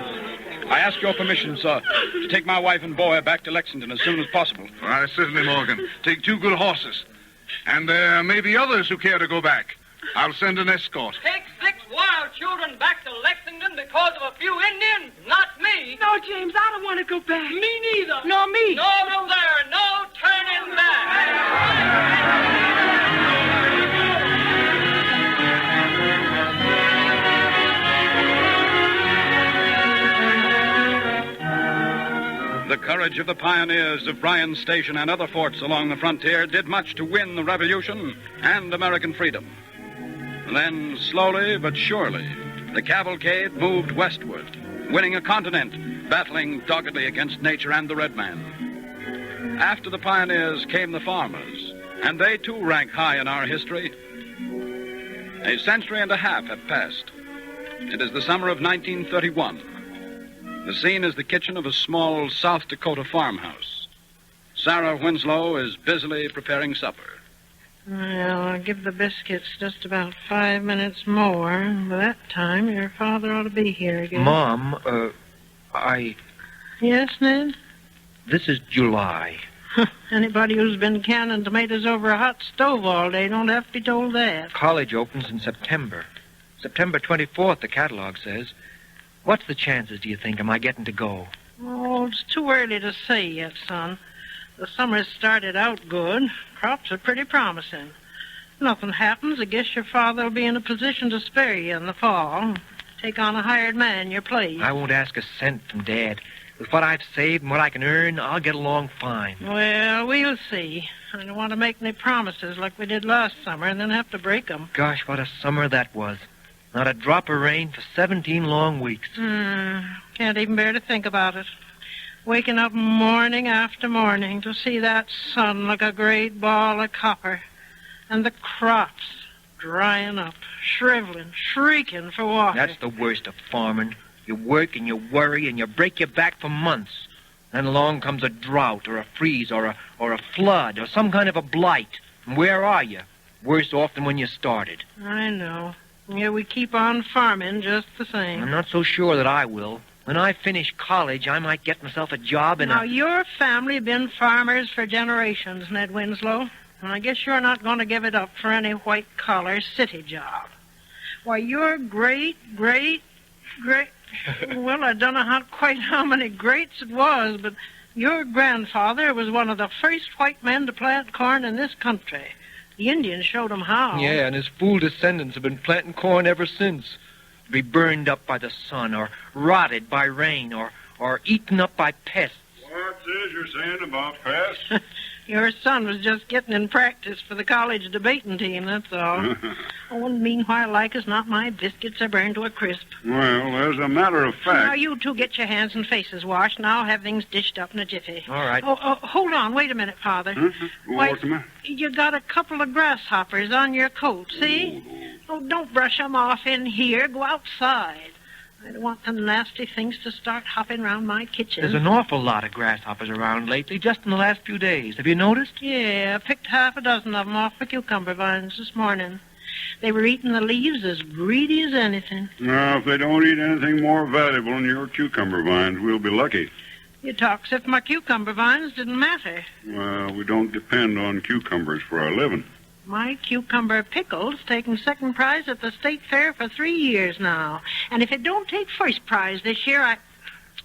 Speaker 10: I ask your permission, sir, to take my wife and boy back to Lexington as soon as possible.
Speaker 3: Well, certainly, Morgan. Take 2 good horses. And there may be others who care to go back. I'll send an escort.
Speaker 12: Take 6 wild children back to Lexington because of a few Indians? Not me.
Speaker 11: No, James, I don't want to go back.
Speaker 12: Me neither.
Speaker 11: Nor me.
Speaker 12: No, there. No turning back.
Speaker 6: The courage of the pioneers of Bryan's Station and other forts along the frontier did much to win the Revolution and American freedom. Then, slowly but surely, the cavalcade moved westward, winning a continent, battling doggedly against nature and the red man. After the pioneers came the farmers, and they too rank high in our history. A century and a half have passed. It is the summer of 1931. The scene is the kitchen of a small South Dakota farmhouse. Sarah Winslow is busily preparing supper.
Speaker 13: Well, I'll give the biscuits just about 5 minutes more. By that time, your father ought to be here again.
Speaker 14: Mom,
Speaker 13: Yes, Ned?
Speaker 14: This is July.
Speaker 13: Anybody who's been canning tomatoes over a hot stove all day don't have to be told that.
Speaker 14: College opens in September. September 24th, the catalog says. What's the chances, do you think, of my getting to go?
Speaker 13: Oh, it's too early to say yet, son. The summer started out good. Crops are pretty promising. Nothing happens, I guess your father will be in a position to spare you in the fall. Take on a hired man in your place.
Speaker 14: I won't ask a cent from Dad. With what I've saved and what I can earn, I'll get along fine.
Speaker 13: Well, we'll see. I don't want to make any promises like we did last summer and then have to break them.
Speaker 14: Gosh, what a summer that was. Not a drop of rain for 17 long weeks.
Speaker 13: Can't even bear to think about it. Waking up morning after morning to see that sun like a great ball of copper. And the crops drying up, shriveling, shrieking for water.
Speaker 14: That's the worst of farming. You work and you worry and you break your back for months. Then along comes a drought or a freeze or a flood or some kind of a blight. And where are you? Worse off than when you started.
Speaker 13: I know. Yeah, we keep on farming just the same.
Speaker 14: I'm not so sure that I will. When I finish college, I might get myself a job in
Speaker 13: Now, your family have been farmers for generations, Ned Winslow. And I guess you're not going to give it up for any white-collar city job. Why, your great... Well, I don't know quite how many greats it was, but your grandfather was one of the first white men to plant corn in this country. The Indians showed him how.
Speaker 14: Yeah, and his fool descendants have been planting corn ever since. Be burned up by the sun, or rotted by rain, or eaten up by pests.
Speaker 15: What's this you're saying about pests?
Speaker 13: Your son was just getting in practice for the college debating team, that's all. Oh, and meanwhile, like as not, my biscuits are burned to a crisp.
Speaker 15: Well, as a matter of fact...
Speaker 13: Now, you two get your hands and faces washed, and I'll have things dished up in a jiffy.
Speaker 14: All right.
Speaker 13: Oh, hold on. Wait a minute, Father.
Speaker 15: What's the matter?
Speaker 13: You got a couple of grasshoppers on your coat, see? Oh, don't brush them off in here. Go outside. I don't want them nasty things to start hopping around my kitchen.
Speaker 14: There's an awful lot of grasshoppers around lately, just in the last few days. Have you noticed?
Speaker 13: Yeah, I picked half a dozen of them off the cucumber vines this morning. They were eating the leaves as greedy as anything.
Speaker 15: Now, if they don't eat anything more valuable than your cucumber vines, we'll be lucky.
Speaker 13: You talk as if my cucumber vines didn't matter.
Speaker 15: Well, we don't depend on cucumbers for our living.
Speaker 13: My cucumber pickle's taken second prize at the state fair for 3 years now. And if it don't take first prize this year,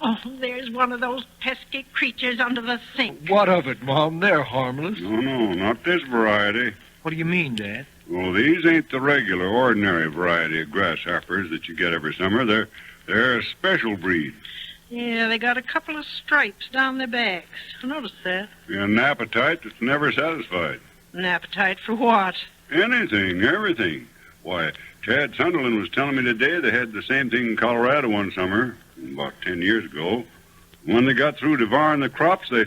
Speaker 13: Oh, there's one of those pesky creatures under the sink.
Speaker 6: What of it, Mom? They're harmless.
Speaker 15: No, not this variety.
Speaker 14: What do you mean, Dad?
Speaker 15: Well, these ain't the regular, ordinary variety of grasshoppers that you get every summer. They're a special breed.
Speaker 13: Yeah, they got a couple of stripes down their backs. I noticed that.
Speaker 15: An appetite that's never satisfied.
Speaker 13: An appetite for what?
Speaker 15: Anything, everything. Why, Chad Sunderland was telling me today they had the same thing in Colorado one summer, about 10 years ago. When they got through devouring the crops, they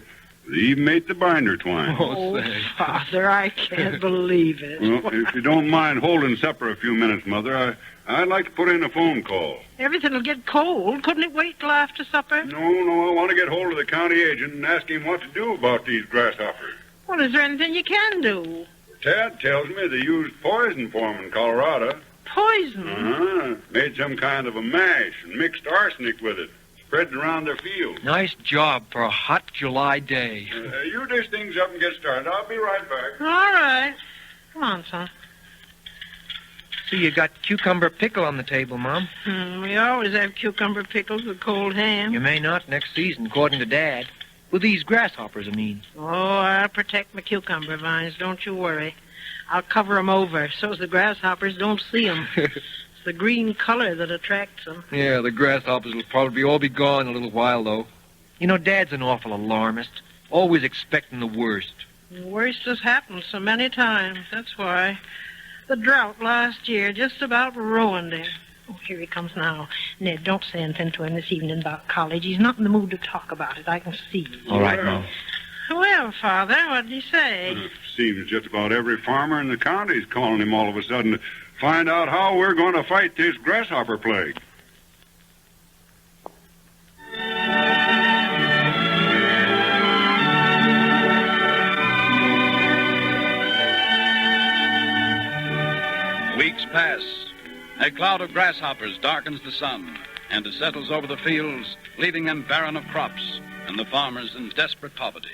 Speaker 15: even ate the binder twine.
Speaker 13: Oh, Father, I can't believe it.
Speaker 15: Well, if you don't mind holding supper a few minutes, Mother, I'd like to put in a phone call.
Speaker 13: Everything will get cold. Couldn't it wait till after supper?
Speaker 15: No, I want to get hold of the county agent and ask him what to do about these grasshoppers.
Speaker 13: Well, is there anything you can do?
Speaker 15: Tad tells me they used poison for them in Colorado.
Speaker 13: Poison?
Speaker 15: Made some kind of a mash and mixed arsenic with it. Spread it around their field.
Speaker 14: Nice job for a hot July day.
Speaker 15: You dish things up and get started. I'll be right back.
Speaker 13: All right. Come on, son.
Speaker 14: See, you got cucumber pickle on the table, Mom.
Speaker 13: We always have cucumber pickles with cold ham.
Speaker 14: You may not next season, according to Dad. With these grasshoppers, I mean.
Speaker 13: Oh, I'll protect my cucumber vines. Don't you worry. I'll cover 'em over so the grasshoppers don't see 'em. It's the green color that attracts them.
Speaker 6: Yeah, the grasshoppers will probably all be gone in a little while, though.
Speaker 14: You know, Dad's an awful alarmist. Always expecting the worst.
Speaker 13: The worst has happened so many times. That's why. The drought last year just about ruined him. Oh, here he comes now. Ned, don't say anything to him this evening about college. He's not in the mood to talk about it. I can see.
Speaker 14: All right, Mom.
Speaker 13: Well, Father, what did he say?
Speaker 15: Seems just about every farmer in the county is calling him all of a sudden to find out how we're going to fight this grasshopper plague.
Speaker 2: Weeks pass. A cloud of grasshoppers darkens the sun, and it settles over the fields, leaving them barren of crops and the farmers in desperate poverty.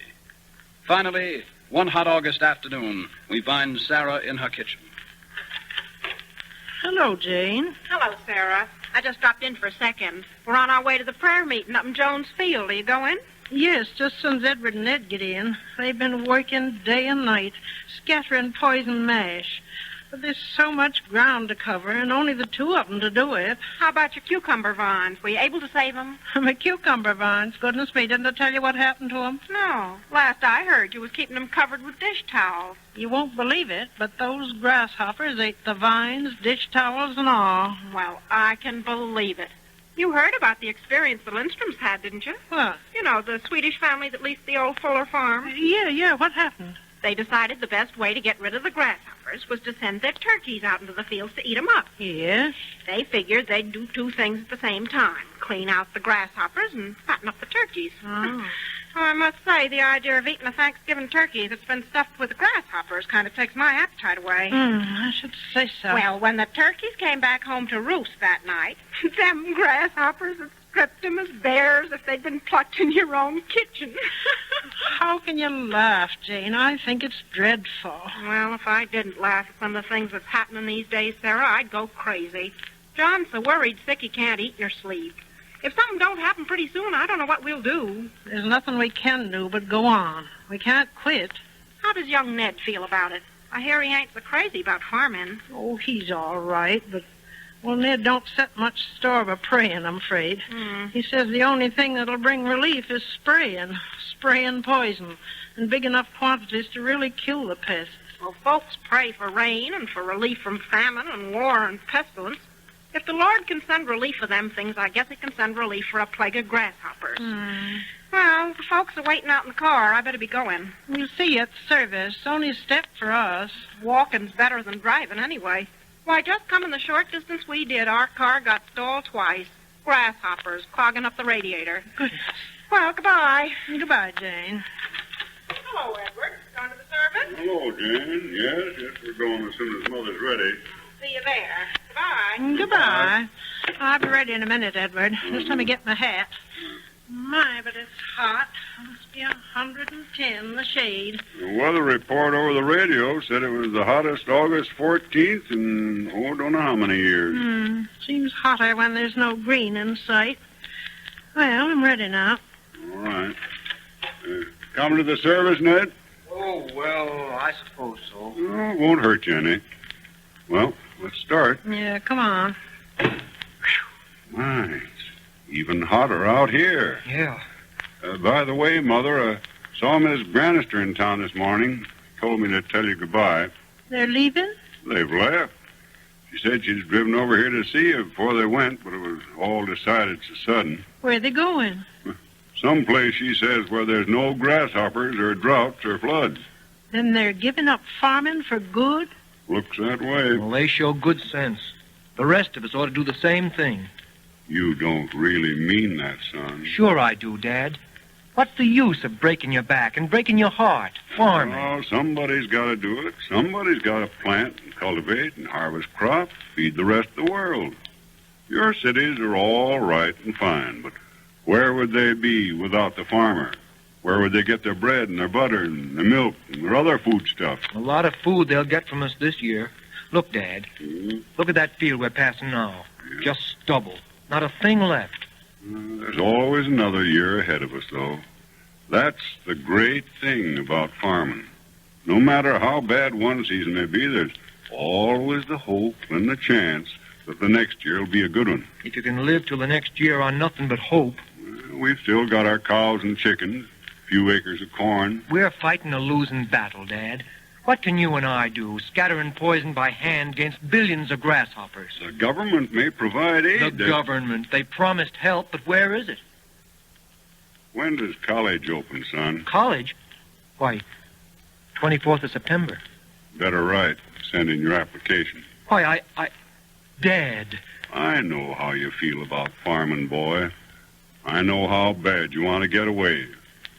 Speaker 2: Finally, one hot August afternoon, we find Sarah in her kitchen.
Speaker 13: Hello, Jane.
Speaker 16: Hello, Sarah. I just dropped in for a second. We're on our way to the prayer meeting up in Jones Field. Are you going?
Speaker 13: Yes, just as soon as Edward and Ned get in. They've been working day and night, scattering poison mash. But there's so much ground to cover, and only the two of them to do it.
Speaker 16: How about your cucumber vines? Were you able to save them?
Speaker 13: My cucumber vines, goodness me, didn't I tell you what happened to them?
Speaker 16: No. Last I heard, you was keeping them covered with dish towels.
Speaker 13: You won't believe it, but those grasshoppers ate the vines, dish towels, and all.
Speaker 16: Well, I can believe it. You heard about the experience the Lindstroms had, didn't you?
Speaker 13: What?
Speaker 16: You know, the Swedish family that leased the old Fuller farm.
Speaker 13: Yeah, what happened?
Speaker 16: They decided the best way to get rid of the grasshoppers was to send their turkeys out into the fields to eat 'em up.
Speaker 13: Yes?
Speaker 16: They figured they'd do two things at the same time. Clean out the grasshoppers and fatten up the turkeys.
Speaker 13: Oh.
Speaker 16: I must say, the idea of eating a Thanksgiving turkey that's been stuffed with grasshoppers kind of takes my appetite away.
Speaker 13: I should say so.
Speaker 16: Well, when the turkeys came back home to roost that night, them grasshoppers had stripped them as bare as if they'd been plucked in your own kitchen.
Speaker 13: How can you laugh, Jane? I think it's dreadful.
Speaker 16: Well, if I didn't laugh at some of the things that's happening these days, Sarah, I'd go crazy. John's so worried sick he can't eat in your sleep. If something don't happen pretty soon, I don't know what we'll do.
Speaker 13: There's nothing we can do but go on. We can't quit.
Speaker 16: How does young Ned feel about it? I hear he ain't so crazy about farming.
Speaker 13: Oh, he's all right, but, well, Ned don't set much store by praying, I'm afraid. He says the only thing that'll bring relief is spraying poison in big enough quantities to really kill the pests.
Speaker 16: Well, folks pray for rain and for relief from famine and war and pestilence. If the Lord can send relief for them things, I guess he can send relief for a plague of grasshoppers. Well, the folks are waiting out in the car. I better be going.
Speaker 13: We'll see you at the service. Only a step for us.
Speaker 16: Walking's better than driving anyway. Why, just coming the short distance we did, our car got stalled twice. Grasshoppers clogging up the radiator.
Speaker 13: Goodness.
Speaker 16: Well, goodbye.
Speaker 13: Goodbye, Jane.
Speaker 16: Hello, Edward. Going to the service?
Speaker 15: Hello, Jane. Yes, we're going as soon as Mother's ready.
Speaker 16: See you there. Goodbye.
Speaker 13: Goodbye. I'll be ready in a minute, Edward. Just let me get my hat. My, but it's hot. Must be 110 in the shade.
Speaker 15: The weather report over the radio said it was the hottest August 14th in, don't know how many years.
Speaker 13: Seems hotter when there's no green in sight. Well, I'm ready now.
Speaker 15: All right. Come to the service, Ned?
Speaker 14: Oh, well, I suppose so.
Speaker 15: Oh, it won't hurt you any. Well, let's start.
Speaker 13: Yeah, come on.
Speaker 15: My, it's even hotter out here.
Speaker 14: Yeah.
Speaker 15: By the way, Mother, saw Miss Granister in town this morning. Told me to tell you goodbye.
Speaker 13: They're leaving?
Speaker 15: They've left. She said she's driven over here to see you before they went, but it was all decided so sudden.
Speaker 13: Where are they going?
Speaker 15: Someplace, she says, where there's no grasshoppers or droughts or floods.
Speaker 13: Then they're giving up farming for good?
Speaker 15: Looks that way.
Speaker 14: Well, they show good sense. The rest of us ought to do the same thing.
Speaker 15: You don't really mean that, son.
Speaker 14: Sure I do, Dad. What's the use of breaking your back and breaking your heart, farming?
Speaker 15: Oh, somebody's got to do it. Somebody's got to plant and cultivate and harvest crops, feed the rest of the world. Your cities are all right and fine, but where would they be without the farmer? Where would they get their bread and their butter and their milk and their other foodstuff?
Speaker 14: A lot of food they'll get from us this year. Look, Dad. Look at that field we're passing now. Just stubble. Not a thing left.
Speaker 15: There's always another year ahead of us, though. That's the great thing about farming. No matter how bad one season may be, there's always the hope and the chance that the next year will be a good one.
Speaker 14: If you can live till the next year on nothing but hope.
Speaker 15: We've still got our cows and chickens, a few acres of corn.
Speaker 14: We're fighting a losing battle, Dad. What can you and I do, scattering poison by hand against billions of grasshoppers?
Speaker 15: The government may provide aid.
Speaker 14: The government. They promised help, but where is it?
Speaker 15: When does college open, son?
Speaker 14: College? Why, 24th of September.
Speaker 15: Better write. Send in your application.
Speaker 14: Why, Dad.
Speaker 15: I know how you feel about farming, boy. I know how bad you want to get away.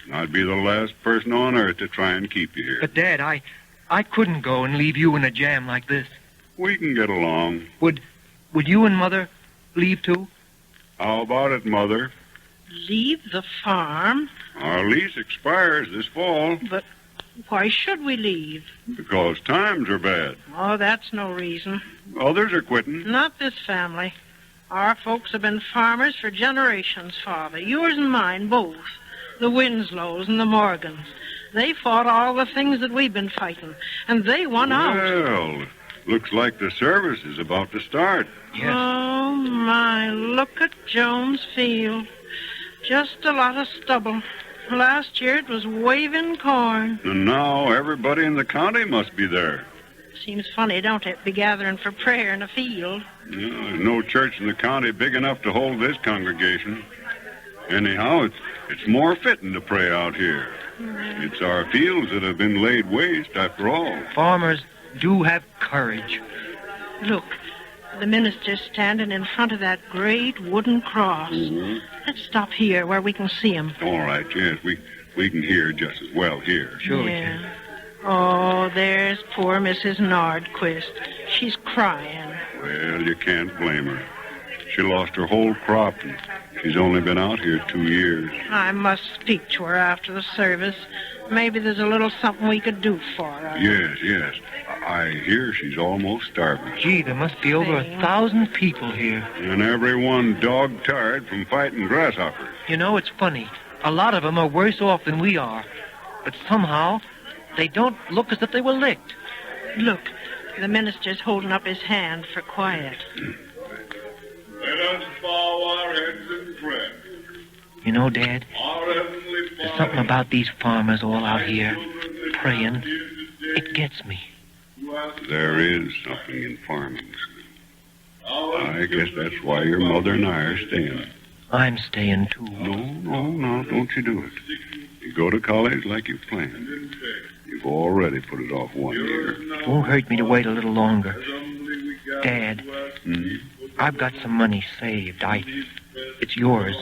Speaker 15: And I'd be the last person on earth to try and keep you here.
Speaker 14: But, Dad, I couldn't go and leave you in a jam like this.
Speaker 15: We can get along.
Speaker 14: Would you and Mother leave, too?
Speaker 15: How about it, Mother?
Speaker 13: Leave the farm?
Speaker 15: Our lease expires this fall.
Speaker 13: But why should we leave?
Speaker 15: Because times are bad.
Speaker 13: Oh, that's no reason.
Speaker 15: Others are quitting.
Speaker 13: Not this family. Our folks have been farmers for generations, Father. Yours and mine, both. The Winslows and the Morgans. They fought all the things that we've been fighting, and they won out.
Speaker 15: Well, Looks like the service is about to start.
Speaker 13: Oh, my, look at Jones Field. Just a lot of stubble. Last year it was waving corn.
Speaker 15: And now everybody in the county must be there.
Speaker 13: Seems funny, don't it, be gathering for prayer in a field?
Speaker 15: Yeah, there's no church in the county big enough to hold this congregation. Anyhow, it's more fitting to pray out here. It's our fields that have been laid waste, after all.
Speaker 14: Farmers do have courage.
Speaker 13: Look, the minister's standing in front of that great wooden cross.
Speaker 15: Mm-hmm.
Speaker 13: Let's stop here where we can see him.
Speaker 15: All right, yes, we can hear just as well here.
Speaker 14: Sure
Speaker 13: yeah. We can. Oh, there's poor Mrs. Nordquist. She's crying.
Speaker 15: Well, you can't blame her. She lost her whole crop, and she's only been out here 2 years.
Speaker 13: I must speak to her after the service. Maybe there's a little something we could do for her.
Speaker 15: Yes. I hear she's almost starving.
Speaker 14: Gee, there must be over 1,000 people here.
Speaker 15: And everyone dog-tired from fighting grasshoppers.
Speaker 14: You know, it's funny. A lot of them are worse off than we are. But somehow, they don't look as if they were licked.
Speaker 13: Look, the minister's holding up his hand for quiet.
Speaker 7: Let us bow our heads in prayer.
Speaker 14: You know, Dad, there's something about these farmers all out here praying. It gets me.
Speaker 15: There is something in farming. I guess that's why your mother and I are staying.
Speaker 14: I'm staying, too.
Speaker 15: No, don't you do it. You go to college like you planned. You've already put it off 1 year.
Speaker 14: It won't hurt me to wait a little longer. Dad, I've got some money saved. It's yours.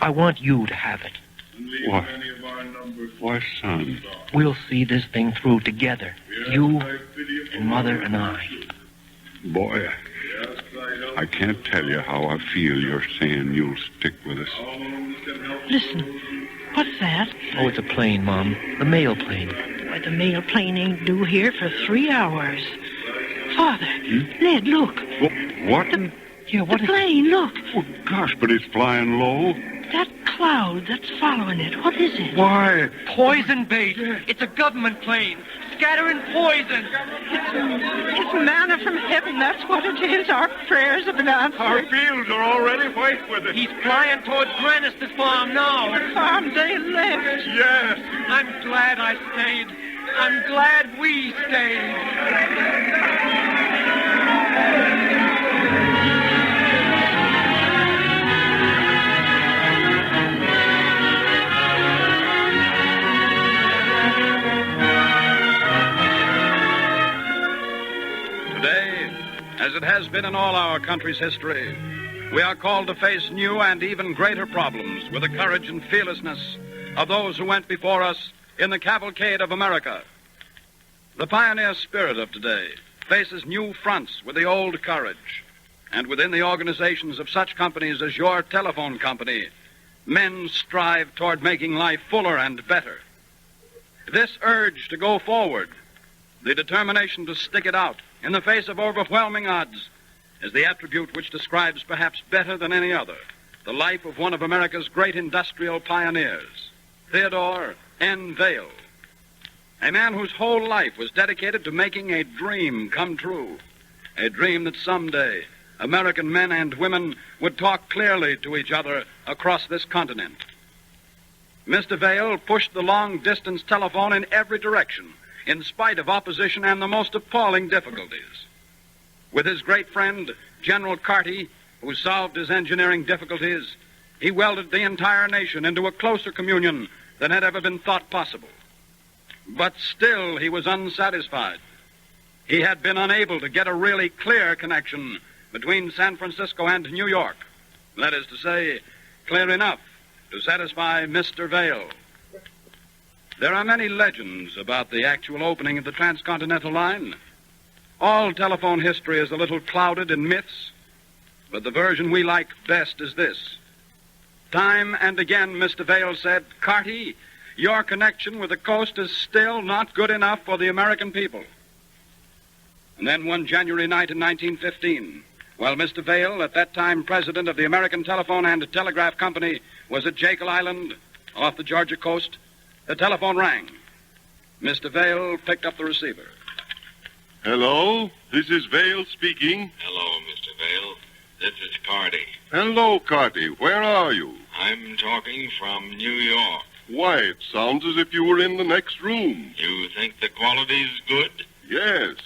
Speaker 14: I want you to have it.
Speaker 15: Why, son?
Speaker 14: We'll see this thing through together. You and Mother and I.
Speaker 15: Boy, I can't tell you how I feel you're saying you'll stick with us.
Speaker 13: Listen, what's that?
Speaker 14: Oh, it's a plane, Mom. The mail plane.
Speaker 13: Why, the mail plane ain't due here for 3 hours. Father, Ned, look.
Speaker 15: What?
Speaker 14: What
Speaker 13: the plane, look.
Speaker 15: Oh, gosh, but it's flying low.
Speaker 13: That cloud that's following it, what is it?
Speaker 15: Why?
Speaker 14: Poison bait. It's a government plane. Scattering poison.
Speaker 13: It's manna from heaven, that's what it is. Our prayers have been answered.
Speaker 15: Our fields are already white with it.
Speaker 14: He's flying towards Granister's farm now.
Speaker 13: The farm they left.
Speaker 15: Yes.
Speaker 14: I'm glad I stayed. I'm glad we stayed.
Speaker 2: Today, as it has been in all our country's history, we are called to face new and even greater problems with the courage and fearlessness of those who went before us in the Cavalcade of America. The pioneer spirit of today faces new fronts with the old courage. And within the organizations of such companies as your telephone company, men strive toward making life fuller and better. This urge to go forward, the determination to stick it out in the face of overwhelming odds, is the attribute which describes perhaps better than any other the life of one of America's great industrial pioneers, Theodore N. Vail, a man whose whole life was dedicated to making a dream come true, a dream that someday American men and women would talk clearly to each other across this continent. Mr. Vail pushed the long-distance telephone in every direction, in spite of opposition and the most appalling difficulties. With his great friend, General Carty, who solved his engineering difficulties, he welded the entire nation into a closer communion than had ever been thought possible. But still he was unsatisfied. He had been unable to get a really clear connection between San Francisco and New York. That is to say, clear enough to satisfy Mr. Vail. There are many legends about the actual opening of the transcontinental line. All telephone history is a little clouded in myths, but the version we like best is this. Time and again, Mr. Vail said, "Carty, your connection with the coast is still not good enough for the American people." And then one January night in 1915, while Mr. Vail, at that time president of the American Telephone and Telegraph Company, was at Jekyll Island off the Georgia coast, the telephone rang. Mr. Vail picked up the receiver.
Speaker 7: Hello, this is Vale speaking.
Speaker 17: Hello, Mr. Vale. This is Carty.
Speaker 7: Hello, Carty. Where are you?
Speaker 17: I'm talking from New York.
Speaker 7: Why, it sounds as if you were in the next room.
Speaker 17: You think the quality's good?
Speaker 7: Yes.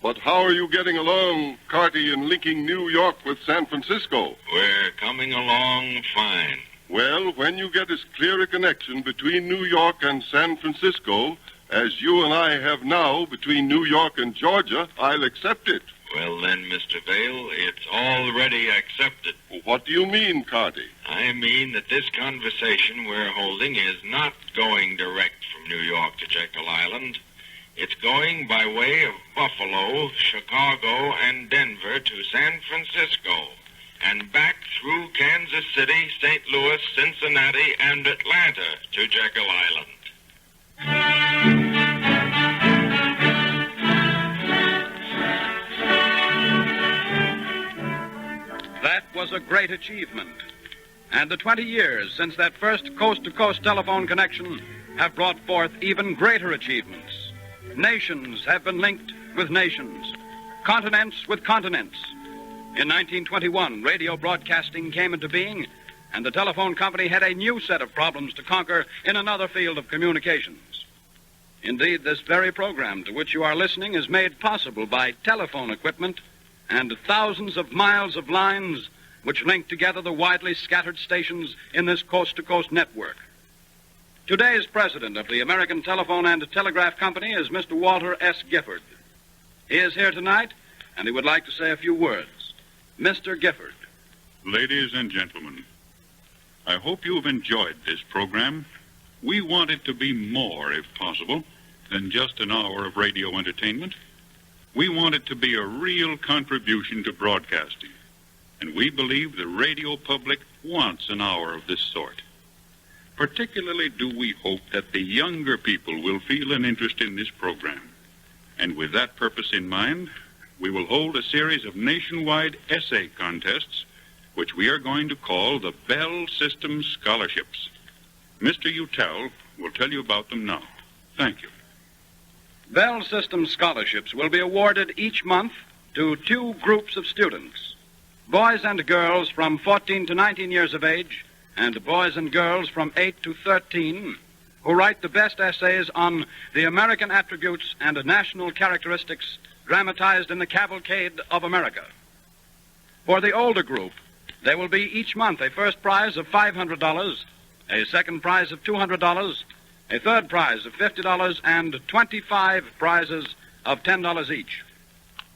Speaker 7: But how are you getting along, Carty, in linking New York with San Francisco?
Speaker 17: We're coming along fine.
Speaker 7: Well, when you get as clear a connection between New York and San Francisco as you and I have now between New York and Georgia, I'll accept it.
Speaker 17: Well, then, Mr. Vale, it's already accepted.
Speaker 7: What do you mean, Carty?
Speaker 17: I mean that this conversation we're holding is not going direct from New York to Jekyll Island. It's going by way of Buffalo, Chicago, and Denver to San Francisco, and back through Kansas City, St. Louis, Cincinnati, and Atlanta to Jekyll Island.
Speaker 2: That was a great achievement. And the 20 years since that first coast-to-coast telephone connection have brought forth even greater achievements. Nations have been linked with nations, continents with continents. In 1921, radio broadcasting came into being, and the telephone company had a new set of problems to conquer in another field of communications. Indeed, this very program to which you are listening is made possible by telephone equipment and thousands of miles of lines which link together the widely scattered stations in this coast-to-coast network. Today's president of the American Telephone and Telegraph Company is Mr. Walter S. Gifford. He is here tonight, and he would like to say a few words. Mr. Gifford.
Speaker 15: Ladies and gentlemen, I hope you have enjoyed this program. We want it to be more, if possible, than just an hour of radio entertainment. We want it to be a real contribution to broadcasting, and we believe the radio public wants an hour of this sort. Particularly do we hope that the younger people will feel an interest in this program. And with that purpose in mind, we will hold a series of nationwide essay contests, which we are going to call the Bell System Scholarships. Mr. Utel will tell you about them now. Thank you.
Speaker 2: Bell System Scholarships will be awarded each month to two groups of students, boys and girls from 14 to 19 years of age, and boys and girls from 8 to 13, who write the best essays on the American attributes and national characteristics dramatized in the Cavalcade of America. For the older group, there will be each month a first prize of $500, a second prize of $200, a third prize of $50, and 25 prizes of $10 each.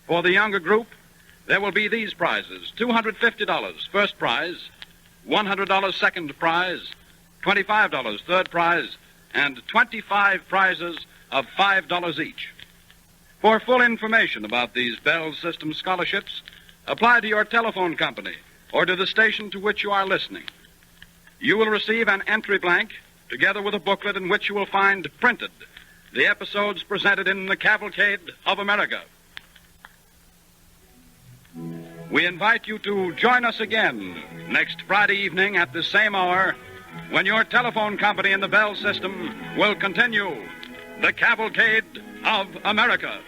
Speaker 2: For the younger group, there will be these prizes: $250 first prize, $100 second prize, $25 third prize, and 25 prizes of $5 each. For full information about these Bell System Scholarships, apply to your telephone company or to the station to which you are listening. You will receive an entry blank together with a booklet in which you will find printed the episodes presented in the Cavalcade of America. We invite you to join us again next Friday evening at the same hour when your telephone company in the Bell System will continue the Cavalcade of America.